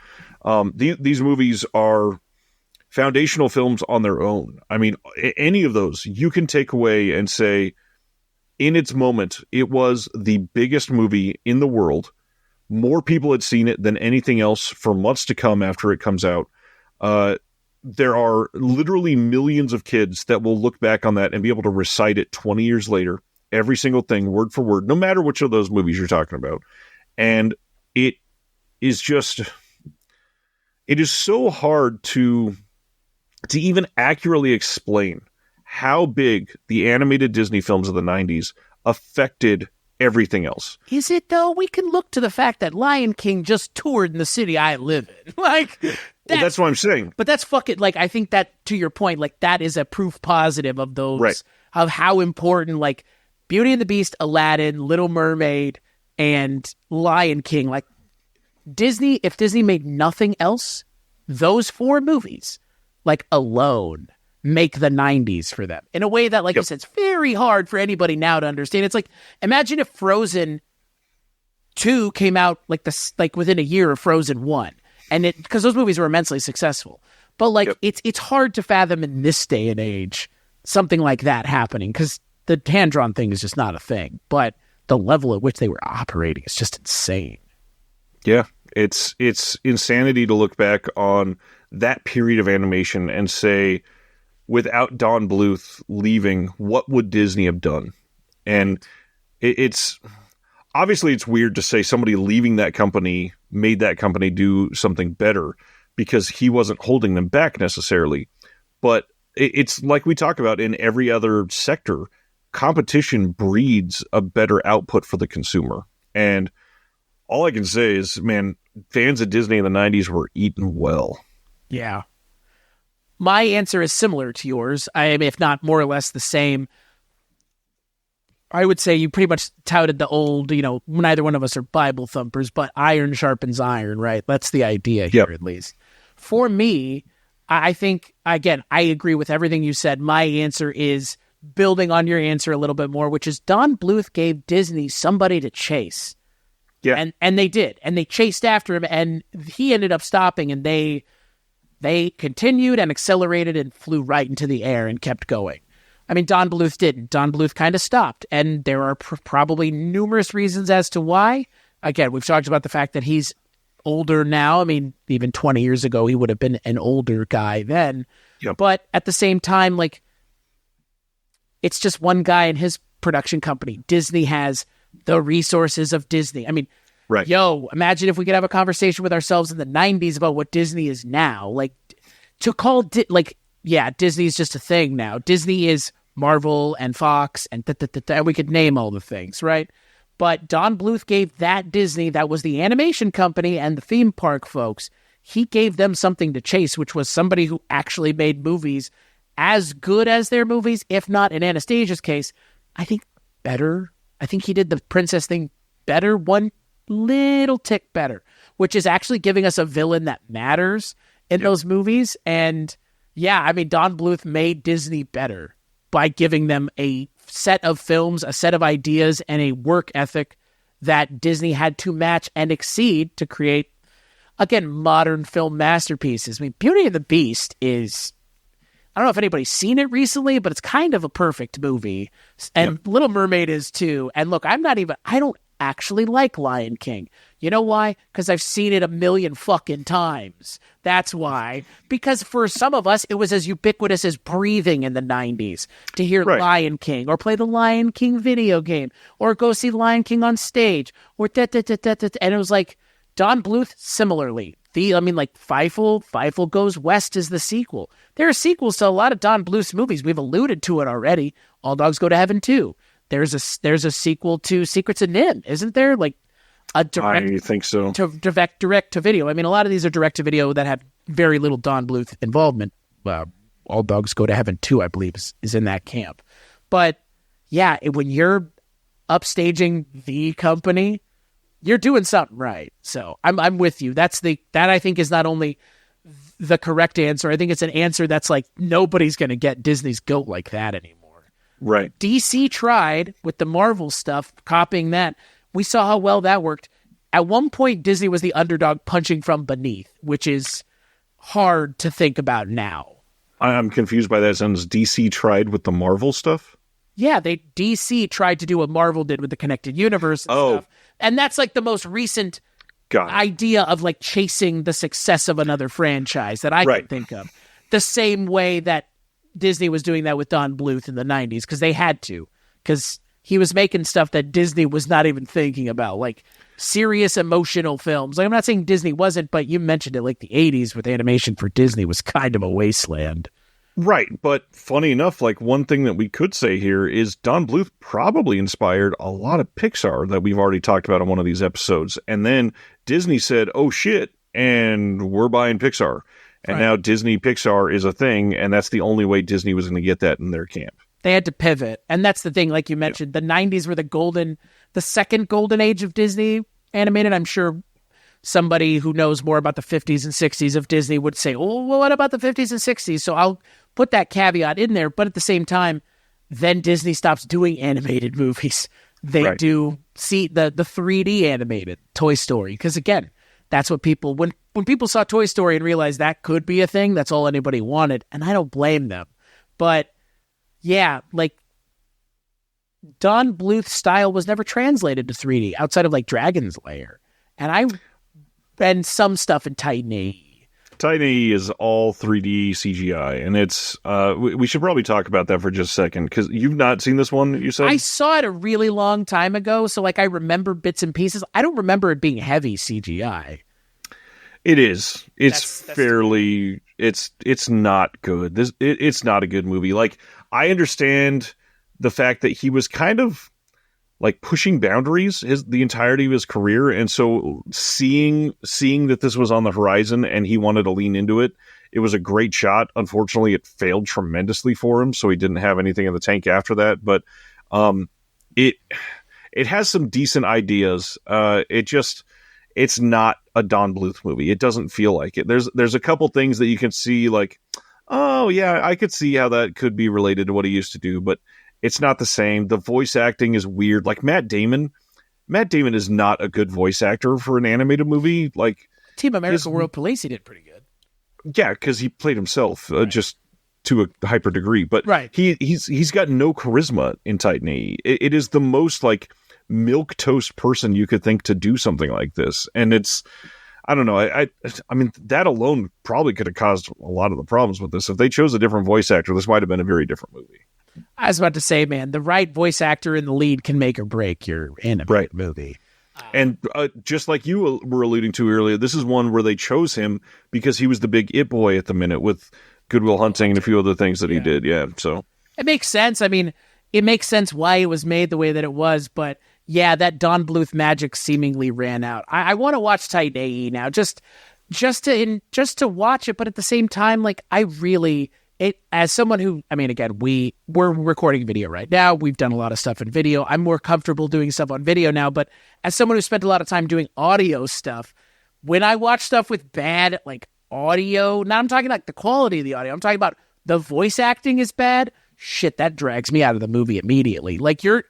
These movies are foundational films on their own. I mean, any of those you can take away and say, in its moment, it was the biggest movie in the world. More people had seen it than anything else for months to come after it comes out. There are literally millions of kids that will look back on that and be able to recite it 20 years later, every single thing, word for word, no matter which of those movies you're talking about. And it is so hard to even accurately explain how big the animated Disney films of the 90s affected everything else. Is it, though? We can look to the fact that Lion King just toured in the city I live in. That's what I'm saying. But that's fucking, I think that, to your point, that is a proof positive of those, right, of how important, Beauty and the Beast, Aladdin, Little Mermaid, and Lion King, Disney, if Disney made nothing else, those 4 movies, alone, make the 90s for them in a way that, you said, it's very hard for anybody now to understand. It's imagine if Frozen 2 came out within a year of Frozen 1, and because those movies were immensely successful. But it's hard to fathom in this day and age something like that happening, because the hand-drawn thing is just not a thing. But the level at which they were operating is just insane. Yeah, it's insanity to look back on that period of animation and say, without Don Bluth leaving, what would Disney have done? And it's obviously it's weird to say somebody leaving that company made that company do something better, because he wasn't holding them back necessarily. But it's like we talk about in every other sector, competition breeds a better output for the consumer. And all I can say is, man, fans of Disney in the 90s were eaten well. Yeah. My answer is similar to yours. If not more or less the same. I would say you pretty much touted the old, neither one of us are Bible thumpers, but iron sharpens iron, right? That's the idea here, at least. For me, I think, again, I agree with everything you said. My answer is building on your answer a little bit more, which is Don Bluth gave Disney somebody to chase. Yeah. And they did. And they chased after him, and he ended up stopping, and they They continued and accelerated and flew right into the air and kept going. I mean, Don Bluth didn't. Don Bluth kind of stopped, and there are probably numerous reasons as to why. Again, we've talked about the fact that he's older now. I mean, even 20 years ago, he would have been an older guy then. Yep. But at the same time, like, it's just one guy in his production company. Disney has the resources of Disney. I mean, right. Yo, imagine if we could have a conversation with ourselves in the 90s about what Disney is now. Like, to call, Disney is just a thing now. Disney is Marvel and Fox and and we could name all the things, right? But Don Bluth gave that Disney, that was the animation company and the theme park folks, he gave them something to chase, which was somebody who actually made movies as good as their movies, if not, in Anastasia's case, I think better. I think he did the princess thing better, one little tick better, which is actually giving us a villain that matters in those movies. And yeah, I mean, Don Bluth made Disney better by giving them a set of films, a set of ideas, and a work ethic that Disney had to match and exceed to create, again, modern film masterpieces. I mean, Beauty and the Beast is, I don't know if anybody's seen it recently, but it's kind of a perfect movie. And Little Mermaid is too. And look, I don't actually like Lion King. You know why? Because I've seen it a million fucking times. That's why. Because for some of us, it was as ubiquitous as breathing in the 90s to hear Lion King or play the Lion King video game or go see Lion King on stage or and it was like Don Bluth similarly. Fievel Goes West is the sequel. There are sequels to a lot of Don Bluth's movies. We've alluded to it already. All Dogs Go to Heaven 2. There's a sequel to Secrets of NIMH, isn't there? Like a direct, I think so. Direct to video. I mean, a lot of these are direct to video that have very little Don Bluth involvement. All Dogs Go to Heaven 2, I believe, is in that camp. But yeah, when you're upstaging the company, you're doing something right. So I'm with you. That I think is not only the correct answer. I think it's an answer that's like nobody's going to get Disney's goat like that anymore. Right. DC tried with the Marvel stuff, copying that. We saw how well that worked. At one point, Disney was the underdog punching from beneath, which is hard to think about now. I'm confused by that sentence. DC tried with the Marvel stuff? Yeah, DC tried to do what Marvel did with the connected universe and stuff. And that's like the most recent idea of like chasing the success of another franchise that I can think of. The same way that Disney was doing that with Don Bluth in the 90s because they had to, because he was making stuff that Disney was not even thinking about, like serious emotional films. Like, I'm not saying Disney wasn't, but you mentioned it, like the 80s with animation for Disney was kind of a wasteland. Right, but funny enough, like one thing that we could say here is Don Bluth probably inspired a lot of Pixar that we've already talked about on one of these episodes. And then Disney said, oh shit, and we're buying Pixar. And now Disney Pixar is a thing, and that's the only way Disney was going to get that in their camp. They had to pivot. And that's the thing, like you mentioned, the 90s were the second golden age of Disney animated. I'm sure somebody who knows more about the 50s and 60s of Disney would say, oh, well, what about the 50s and 60s? So I'll put that caveat in there. But at the same time, then Disney stops doing animated movies. They do see the 3D animated Toy Story. Because again, that's what people, when people saw Toy Story and realized that could be a thing, that's all anybody wanted. And I don't blame them. But yeah, like Don Bluth's style was never translated to 3D outside of like Dragon's Lair. And some stuff in Titan AE. Titan AE is all 3D CGI. And it's, we should probably talk about that for just a second, because you've not seen this one, you said? I saw it a really long time ago. So like I remember bits and pieces. I don't remember it being heavy CGI. It is. It's fairly. It's not good. It's not a good movie. Like, I understand the fact that he was kind of like pushing boundaries the entirety of his career, and so seeing that this was on the horizon and he wanted to lean into it, it was a great shot. Unfortunately, it failed tremendously for him, so he didn't have anything in the tank after that. But it has some decent ideas. It's not a Don Bluth movie. It doesn't feel like it. There's a couple things that you can see like, oh yeah, I could see how that could be related to what he used to do, but it's not the same. The voice acting is weird. Like Matt Damon is not a good voice actor for an animated movie. Like Team America World Police, he did pretty good. yeah, because he played himself just to a hyper degree, but he's got no charisma in Titan AE. It is the most like milk toast person you could think to do something like this, and it's, I don't know. I mean, that alone probably could have caused a lot of the problems with this. If they chose a different voice actor, this might have been a very different movie. I was about to say, man, the right voice actor in the lead can make or break your animated movie. And just like you were alluding to earlier, this is one where they chose him because he was the big it boy at the minute with Good Will Hunting and a few other things that he did. Yeah, so it makes sense. I mean, it makes sense why it was made the way that it was, but yeah, that Don Bluth magic seemingly ran out. I want to watch Titan AE now, just to watch it, but at the same time, like as someone who, I mean, again, we're recording video right now. We've done a lot of stuff in video. I'm more comfortable doing stuff on video now, but as someone who spent a lot of time doing audio stuff, when I watch stuff with bad like audio, now I'm talking like the quality of the audio, I'm talking about the voice acting is bad. Shit, that drags me out of the movie immediately. Like you're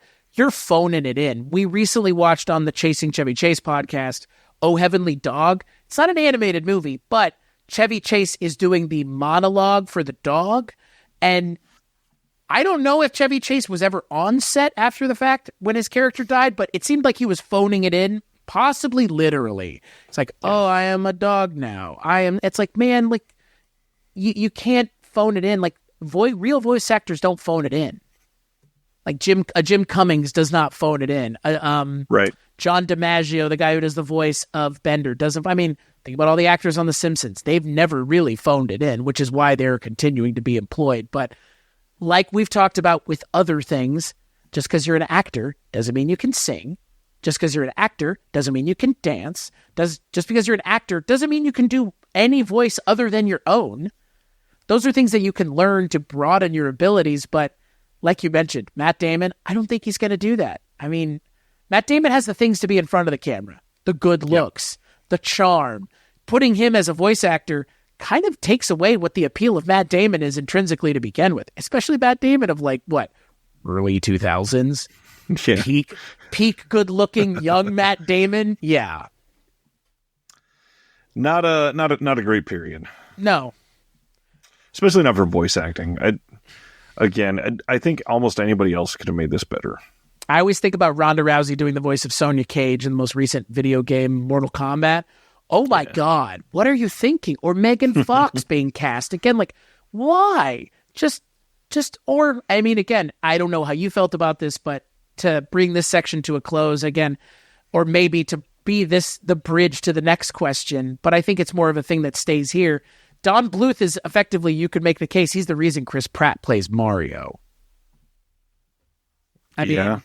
phoning it in. We recently watched on the Chasing Chevy Chase podcast, Oh Heavenly Dog. It's not an animated movie, but Chevy Chase is doing the monologue for the dog. And I don't know if Chevy Chase was ever on set after the fact when his character died, but it seemed like he was phoning it in, possibly literally. It's like, oh, I am a dog now. It's like, man, like you can't phone it in. Like real voice actors don't phone it in. Like Jim Cummings does not phone it in. Right. John DiMaggio, the guy who does the voice of Bender, doesn't. I mean, think about all the actors on The Simpsons. They've never really phoned it in, which is why they're continuing to be employed. But like we've talked about with other things, just because you're an actor doesn't mean you can sing. Just because you're an actor doesn't mean you can dance. Just because you're an actor doesn't mean you can do any voice other than your own. Those are things that you can learn to broaden your abilities, but like you mentioned, Matt Damon, I don't think he's going to do that. I mean, Matt Damon has the things to be in front of the camera, the good looks, the charm. Putting him as a voice actor kind of takes away what the appeal of Matt Damon is intrinsically to begin with, especially Matt Damon of like, what, early 2000s? Yeah. Peak good-looking young Matt Damon? Yeah. Not a great period. No. Especially not for voice acting. I think almost anybody else could have made this better. I always think about Ronda Rousey doing the voice of Sonya Cage in the most recent video game, Mortal Kombat. Oh my God, what are you thinking? Or Megan Fox being cast again. Like, why? Or, I mean, again, I don't know how you felt about this, but to bring this section to a close again, or maybe to be the bridge to the next question, but I think it's more of a thing that stays here. Don Bluth is effectively, you could make the case, he's the reason Chris Pratt plays Mario. I mean,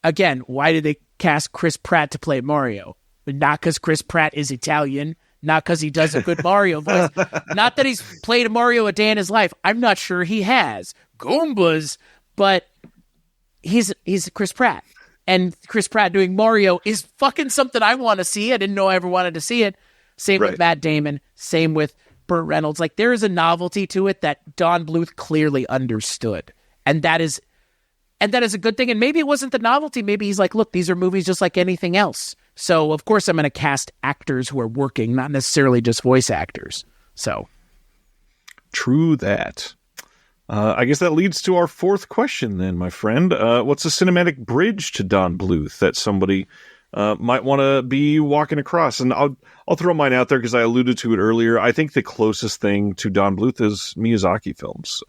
again, why did they cast Chris Pratt to play Mario? Not because Chris Pratt is Italian, not because he does a good Mario voice, not that he's played a Mario a day in his life. I'm not sure he has. Goombas, but he's Chris Pratt. And Chris Pratt doing Mario is fucking something I want to see. I didn't know I ever wanted to see it. Same with Matt Damon, same with Burt Reynolds. Like, there is a novelty to it that Don Bluth clearly understood. And that is a good thing. And maybe it wasn't the novelty. Maybe he's like, look, these are movies just like anything else. So, of course, I'm going to cast actors who are working, not necessarily just voice actors. So, true that. I guess that leads to our fourth question then, my friend. What's a cinematic bridge to Don Bluth that somebody might want to be walking across? And I'll throw mine out there because I alluded to it earlier. I think the closest thing to Don Bluth is Miyazaki films.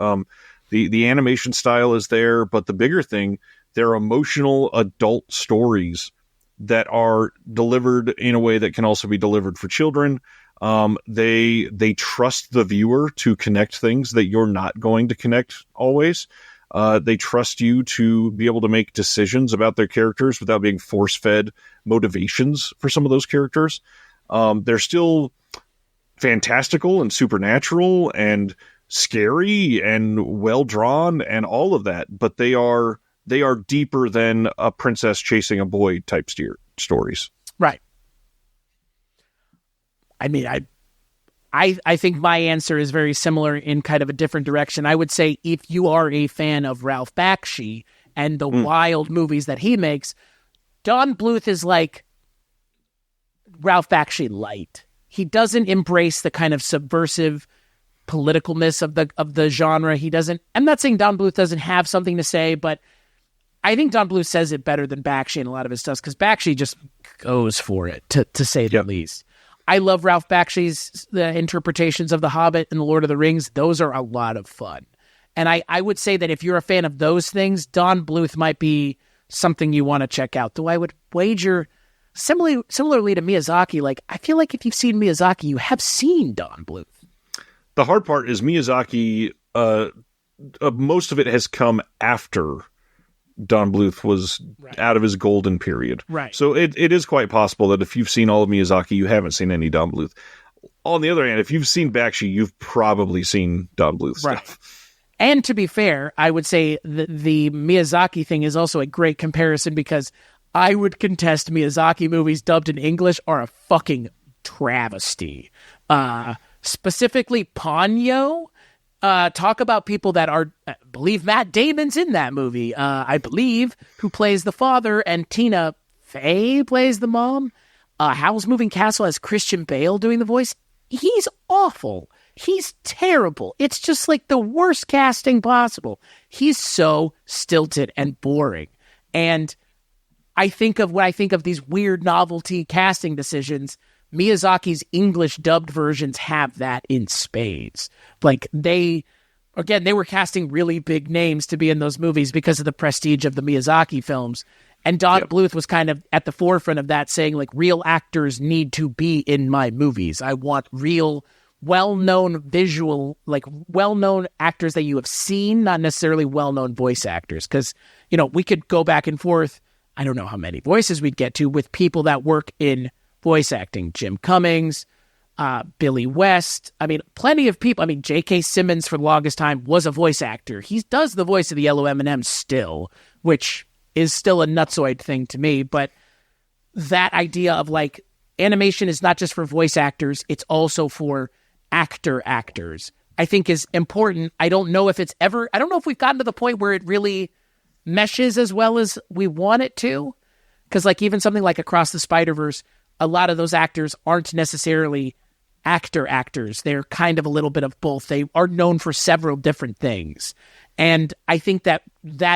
The animation style is there, but the bigger thing, they're emotional adult stories that are delivered in a way that can also be delivered for children. They trust the viewer to connect things that you're not going to connect always. They trust you to be able to make decisions about their characters without being force-fed motivations for some of those characters. They're still fantastical and supernatural and scary and well-drawn and all of that, but they are deeper than a princess chasing a boy type stories. Right. I mean, I think my answer is very similar in kind of a different direction. I would say if you are a fan of Ralph Bakshi and the wild movies that he makes, Don Bluth is like Ralph Bakshi light. He doesn't embrace the kind of subversive politicalness of the genre. He doesn't. I'm not saying Don Bluth doesn't have something to say, but I think Don Bluth says it better than Bakshi in a lot of his stuff because Bakshi just goes for it, to say the least. I love Ralph Bakshi's interpretations of The Hobbit and The Lord of the Rings. Those are a lot of fun. And I would say that if you're a fan of those things, Don Bluth might be something you want to check out. Though I would wager, similarly to Miyazaki, like I feel like if you've seen Miyazaki, you have seen Don Bluth. The hard part is Miyazaki, most of it has come after Don Bluth was out of his golden period. Right. So it is quite possible that if you've seen all of Miyazaki, you haven't seen any Don Bluth. On the other hand, if you've seen Bakshi, you've probably seen Don Bluth stuff. And to be fair, I would say the Miyazaki thing is also a great comparison because I would contest Miyazaki movies dubbed in English are a fucking travesty. Specifically, Ponyo. Talk about people that are, I believe Matt Damon's in that movie, I believe, who plays the father, and Tina Fey plays the mom. Howl's Moving Castle has Christian Bale doing the voice. He's awful. He's terrible. It's just like the worst casting possible. He's so stilted and boring. And when I think of these weird novelty casting decisions, Miyazaki's English dubbed versions have that in spades. Like they were casting really big names to be in those movies because of the prestige of the Miyazaki films. And Don Bluth was kind of at the forefront of that, saying like real actors need to be in my movies. I want real, well-known well-known actors that you have seen, not necessarily well-known voice actors. Because, we could go back and forth. I don't know how many voices we'd get to with people that work in voice acting. Jim Cummings, Billy West. I mean, plenty of people. I mean, J.K. Simmons for the longest time was a voice actor. He does the voice of the Yellow M&M still, which is still a nutsoid thing to me. But that idea of like animation is not just for voice actors, it's also for actors, I think is important. I don't know if we've gotten to the point where it really meshes as well as we want it to. Because like even something like Across the Spider-Verse, a lot of those actors aren't necessarily actors. They're kind of a little bit of both. They are known for several different things. And I think that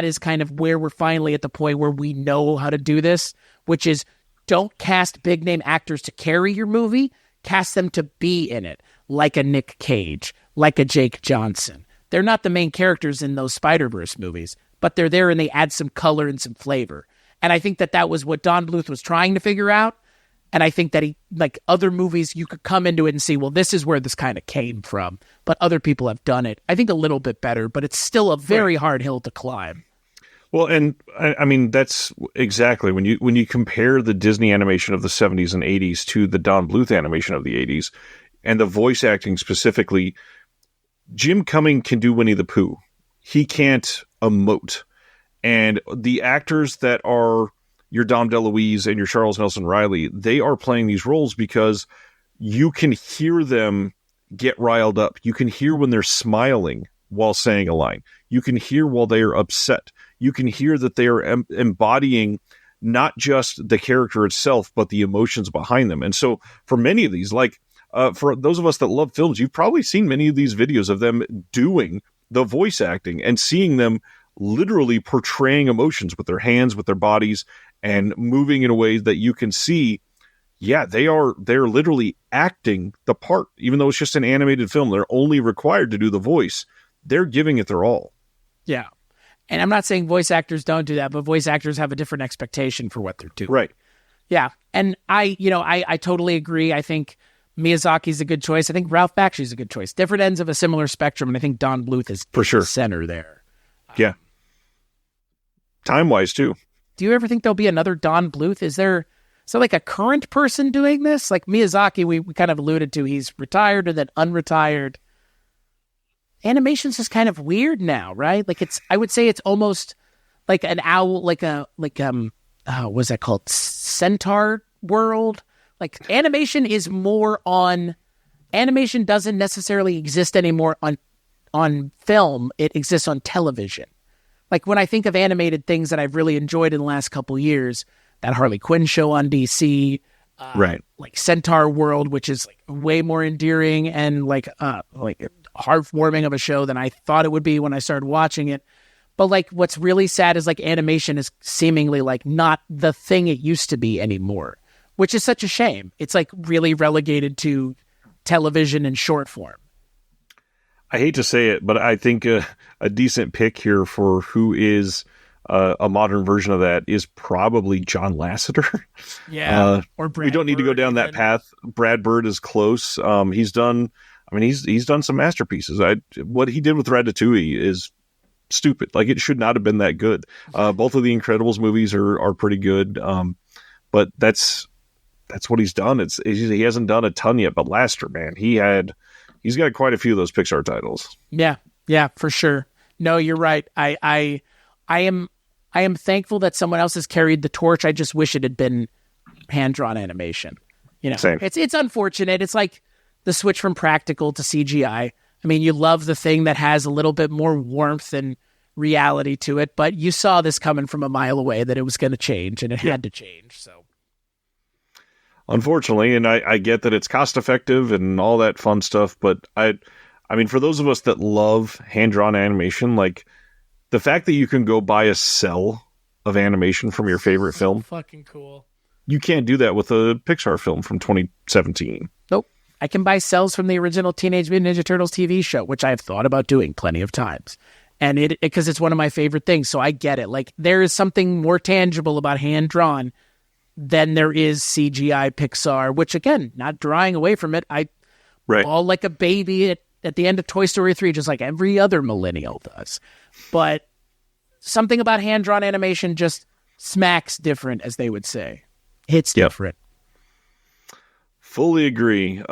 is kind of where we're finally at the point where we know how to do this, which is don't cast big name actors to carry your movie, cast them to be in it, like a Nick Cage, like a Jake Johnson. They're not the main characters in those Spider-Verse movies, but they're there and they add some color and some flavor. And I think that was what Don Bluth was trying to figure out. And I think that he, like other movies, you could come into it and see, well, this is where this kind of came from. But other people have done it, I think, a little bit better, but it's still a very hard hill to climb. Well, and I mean, that's exactly when you compare the Disney animation of the 70s and 80s to the Don Bluth animation of the 80s and the voice acting specifically, Jim Cummings can do Winnie the Pooh. He can't emote. And the actors that are your Dom DeLuise and your Charles Nelson Riley, they are playing these roles because you can hear them get riled up. You can hear when they're smiling while saying a line. You can hear while they are upset. You can hear that they are embodying not just the character itself, but the emotions behind them. And so for many of these, like for those of us that love films, you've probably seen many of these videos of them doing the voice acting and seeing them literally portraying emotions with their hands, with their bodies, and moving in a way that you can see, they're literally acting the part. Even though it's just an animated film, they're only required to do the voice. They're giving it their all. Yeah. And I'm not saying voice actors don't do that, but voice actors have a different expectation for what they're doing. Right. Yeah. And I totally agree. I think Miyazaki's a good choice. I think Ralph Bakshi's a good choice. Different ends of a similar spectrum, and I think Don Bluth is for sure the center there. Yeah. Time-wise, too. Do you ever think there'll be another Don Bluth? Is there like a current person doing this? Like Miyazaki, we kind of alluded to, he's retired and then unretired. Animation's just kind of weird now, right? Like I would say it's almost like an owl, what's that called? Centaur world. Like animation doesn't necessarily exist anymore on film. It exists on television. Like when I think of animated things that I've really enjoyed in the last couple of years, that Harley Quinn show on DC, right? Like Centaur World, which is like way more endearing, and like heartwarming of a show than I thought it would be when I started watching it. But like, what's really sad is like animation is seemingly like not the thing it used to be anymore, which is such a shame. It's like really relegated to television and short form. I hate to say it, but I think a decent pick here for who is a modern version of that is probably John Lasseter. Yeah, or Brad we don't need to go down that path. Brad Bird is close. He's done some masterpieces. What he did with Ratatouille is stupid. Like, it should not have been that good. Both of the Incredibles movies are pretty good. But that's what he's done. He hasn't done a ton yet, but Lasseter, man, he's got quite a few of those Pixar titles. Yeah, for sure. No, you're right. I am thankful that someone else has carried the torch. I just wish it had been hand-drawn animation. You know, Same. It's unfortunate. It's like the switch from practical to CGI. I mean, you love the thing that has a little bit more warmth and reality to it, but you saw this coming from a mile away that it was going to change, and it had to change. So, unfortunately, and I get that it's cost effective and all that fun stuff, but I mean, for those of us that love hand-drawn animation, like the fact that you can go buy a cell of animation from your favorite film, fucking cool. You can't do that with a Pixar film from 2017. Nope. I can buy cells from the original Teenage Mutant Ninja Turtles TV show, which I've thought about doing plenty of times. And because it's one of my favorite things. So I get it. Like, there is something more tangible about hand-drawn than there is CGI Pixar, which, again, not drawing away from it. I bawl like a baby at the end of Toy Story 3, just like every other millennial does. But something about hand-drawn animation just smacks different, as they would say. Hits different. Fully agree.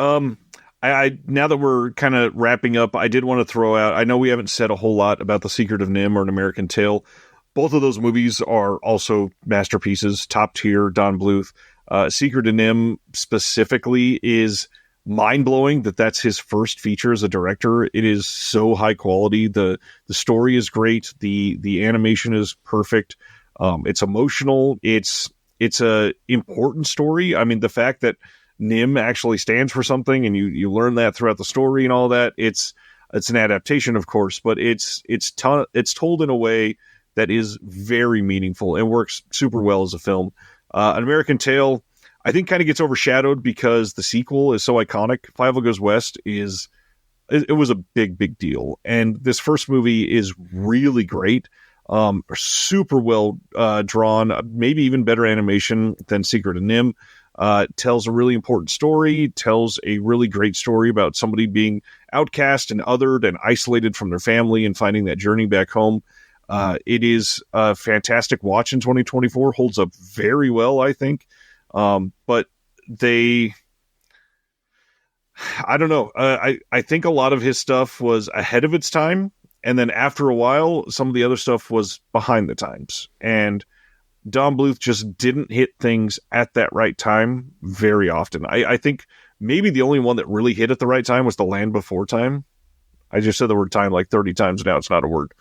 I now that we're kind of wrapping up, I did want to throw out, I know we haven't said a whole lot about The Secret of NIMH or An American Tail. Both of those movies are also masterpieces, top tier, Don Bluth. Secret of NIMH specifically is mind-blowing that's his first feature as a director. It is so high quality. The story is great. The animation is perfect. It's emotional. It's a important story. I mean, the fact that NIMH actually stands for something, and you learn that throughout the story and all that. It's an adaptation, of course, but it's told in a way that is very meaningful and works super well as a film. An American Tail, I think, kind of gets overshadowed because the sequel is so iconic. Fievel Goes West it was a big deal, and this first movie is really great. Super well drawn, maybe even better animation than Secret of NIMH. Tells a really important story, tells a really great story about somebody being outcast and othered and isolated from their family and finding that journey back home. It is a fantastic watch in 2024, holds up very well, I think. But I don't know. I think a lot of his stuff was ahead of its time. And then after a while, some of the other stuff was behind the times. And Don Bluth just didn't hit things at that right time very often. I think maybe the only one that really hit at the right time was The Land Before Time. I just said the word time like 30 times now. It's not a word.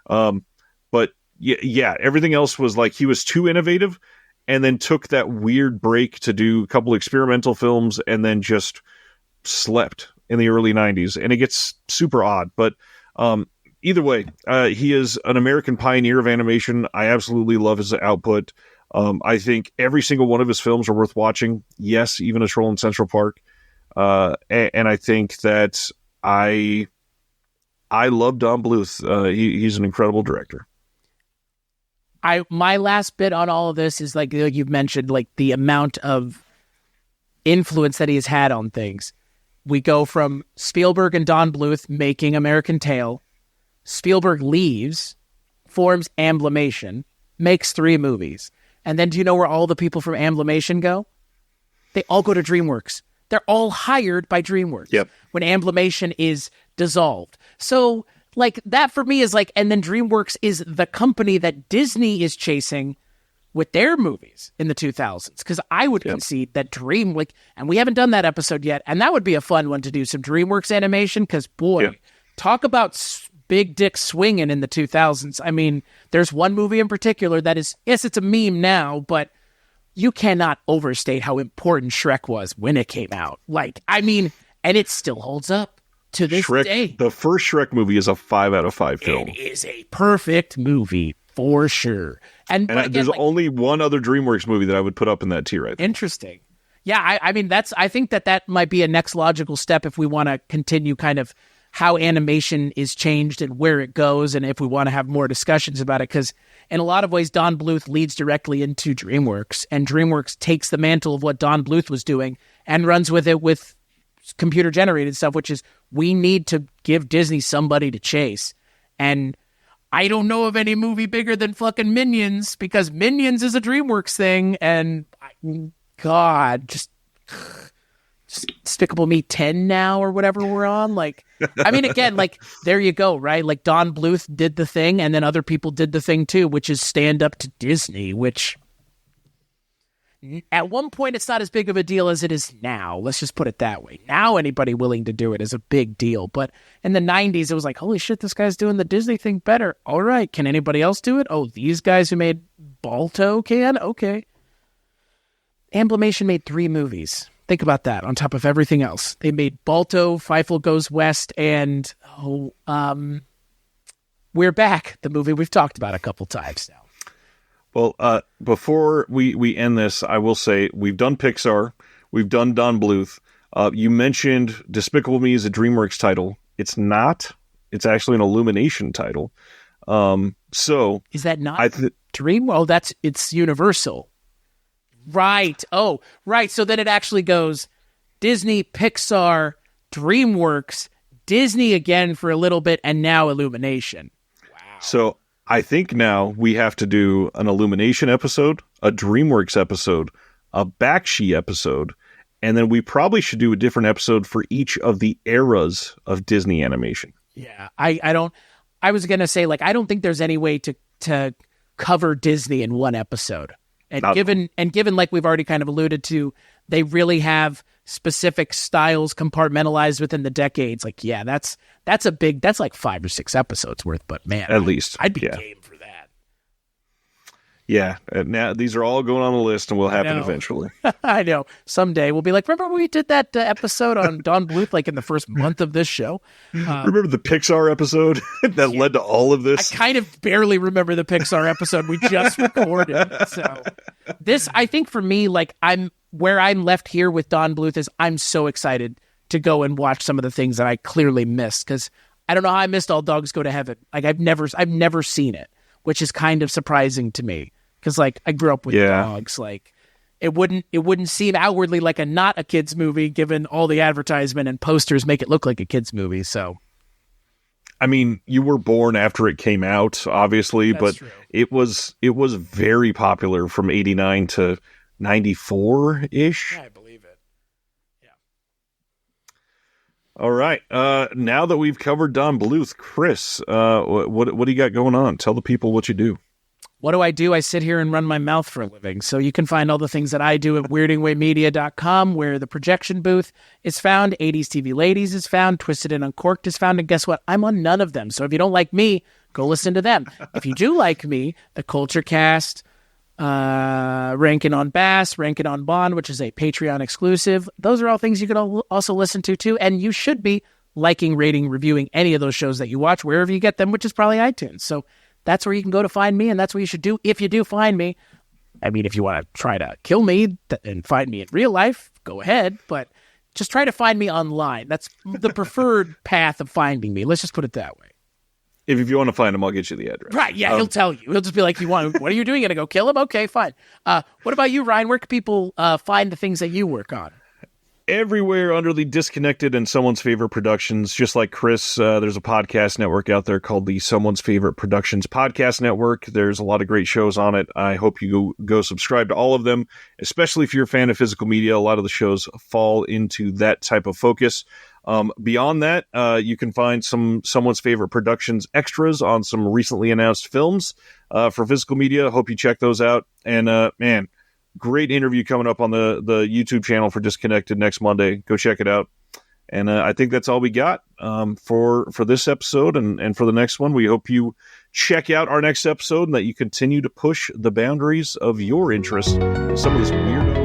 But yeah, everything else was like he was too innovative and then took that weird break to do a couple experimental films and then just slept in the early 90s. And it gets super odd. But either way, he is an American pioneer of animation. I absolutely love his output. I think every single one of his films are worth watching. Yes, even A Stroll in Central Park. And I think that I love Don Bluth. He's an incredible director. My last bit on all of this is like you've mentioned, like the amount of influence that he has had on things. We go from Spielberg and Don Bluth making American Tail. Spielberg leaves, forms Amblimation, makes 3 movies. And then do you know where all the people from Amblimation go? They all go to DreamWorks. They're all hired by DreamWorks when Amblimation is dissolved. So, like, that for me is like, and then DreamWorks is the company that Disney is chasing with their movies in the 2000s. Because I would concede that and we haven't done that episode yet, and that would be a fun one to do, some DreamWorks animation, because boy, talk about big dick swinging in the 2000s. I mean, there's one movie in particular that is, yes, it's a meme now, but you cannot overstate how important Shrek was when it came out. Like, I mean, and it still holds up to this day. The first Shrek movie is a 5 out of 5 film. It is a perfect movie for sure. And again, there's only one other DreamWorks movie that I would put up in that tier, I think. Interesting. Yeah, I mean, I think that might be a next logical step if we want to continue kind of how animation is changed and where it goes, and if we want to have more discussions about it, because in a lot of ways, Don Bluth leads directly into DreamWorks, and DreamWorks takes the mantle of what Don Bluth was doing and runs with it with computer-generated stuff, which is we need to give Disney somebody to chase. And I don't know of any movie bigger than fucking Minions, because Minions is a DreamWorks thing, and God, just Despicable Me 10 now or whatever we're on. Like, I mean, again, like, there you go, right? Like, Don Bluth did the thing, and then other people did the thing too, which is stand up to Disney, which at one point it's not as big of a deal as it is now. Let's just put it that way. Now anybody willing to do it is a big deal. But in the 90s, it was like, holy shit, this guy's doing the Disney thing better. All right, can anybody else do it? Oh, these guys who made Balto can? Okay. Amblimation made 3 movies. Think about that on top of everything else. They made Balto, Fievel Goes West, and We're Back, the movie we've talked about a couple times now. Well, before we end this, I will say we've done Pixar, we've done Don Bluth. You mentioned Despicable Me is a DreamWorks title. It's not. It's actually an Illumination title. So is that not Dream? Well, it's Universal. Right. Oh, right. So then it actually goes Disney, Pixar, DreamWorks, Disney again for a little bit, and now Illumination. Wow. So I think now we have to do an Illumination episode, a DreamWorks episode, a Bakshi episode, and then we probably should do a different episode for each of the eras of Disney animation. Yeah. I was going to say, like, I don't think there's any way to cover Disney in one episode. And given, like we've already kind of alluded to, they really have specific styles compartmentalized within the decades. Like, yeah, that's like 5 or 6 episodes worth. But man, at least I'd be game for that. Yeah, now these are all going on the list and will happen eventually. I know. Someday we'll be like, remember when we did that episode on Don Bluth, like in the first month of this show? Remember the Pixar episode that led to all of this? I kind of barely remember the Pixar episode we just recorded. So this, I think for me, like where I'm left here with Don Bluth is I'm so excited to go and watch some of the things that I clearly missed, because I don't know how I missed All Dogs Go to Heaven. Like I've never seen it, which is kind of surprising to me. Because like I grew up with dogs, like it wouldn't seem outwardly like not a kids movie, given all the advertisement and posters make it look like a kids movie. So, I mean, you were born after it came out, obviously, but true. it was very popular from '89 to '94-ish. Yeah, I believe it. Yeah. All right. Now that we've covered Don Bluth, Chris, what do you got going on? Tell the people what you do. What do? I sit here and run my mouth for a living. So you can find all the things that I do at weirdingwaymedia.com, where the projection booth is found, 80s TV Ladies is found, Twisted and Uncorked is found, and guess what? I'm on none of them. So if you don't like me, go listen to them. If you do like me, the Culture Cast, Rankin on Bass, Rankin on Bond, which is a Patreon exclusive. Those are all things you can also listen to too, and you should be liking, rating, reviewing any of those shows that you watch, wherever you get them, which is probably iTunes. So that's where you can go to find me, and that's what you should do if you do find me. I mean, if you want to try to kill me and find me in real life, go ahead, but just try to find me online. That's the preferred path of finding me. Let's just put it that way. If you want to find him, I'll get you the address. Right, yeah, he'll tell you. He'll just be like, what are you doing? You're going to go kill him? Okay, fine. What about you, Ryan? Where can people find the things that you work on? Everywhere under the Disconnected and Someone's Favorite Productions. Just like Chris, there's a podcast network out there called the Someone's Favorite Productions Podcast Network. There's a lot of great shows on it. I hope you go subscribe to all of them, especially if you're a fan of physical media. A lot of the shows fall into that type of focus. Beyond that, you can find Someone's Favorite Productions extras on some recently announced films for physical media. Hope you check those out. And man, great interview coming up on the YouTube channel for Disconnected next Monday. Go check it out. And I think that's all we got for this episode and for the next one. We hope you check out our next episode and that you continue to push the boundaries of your interest in some of this weird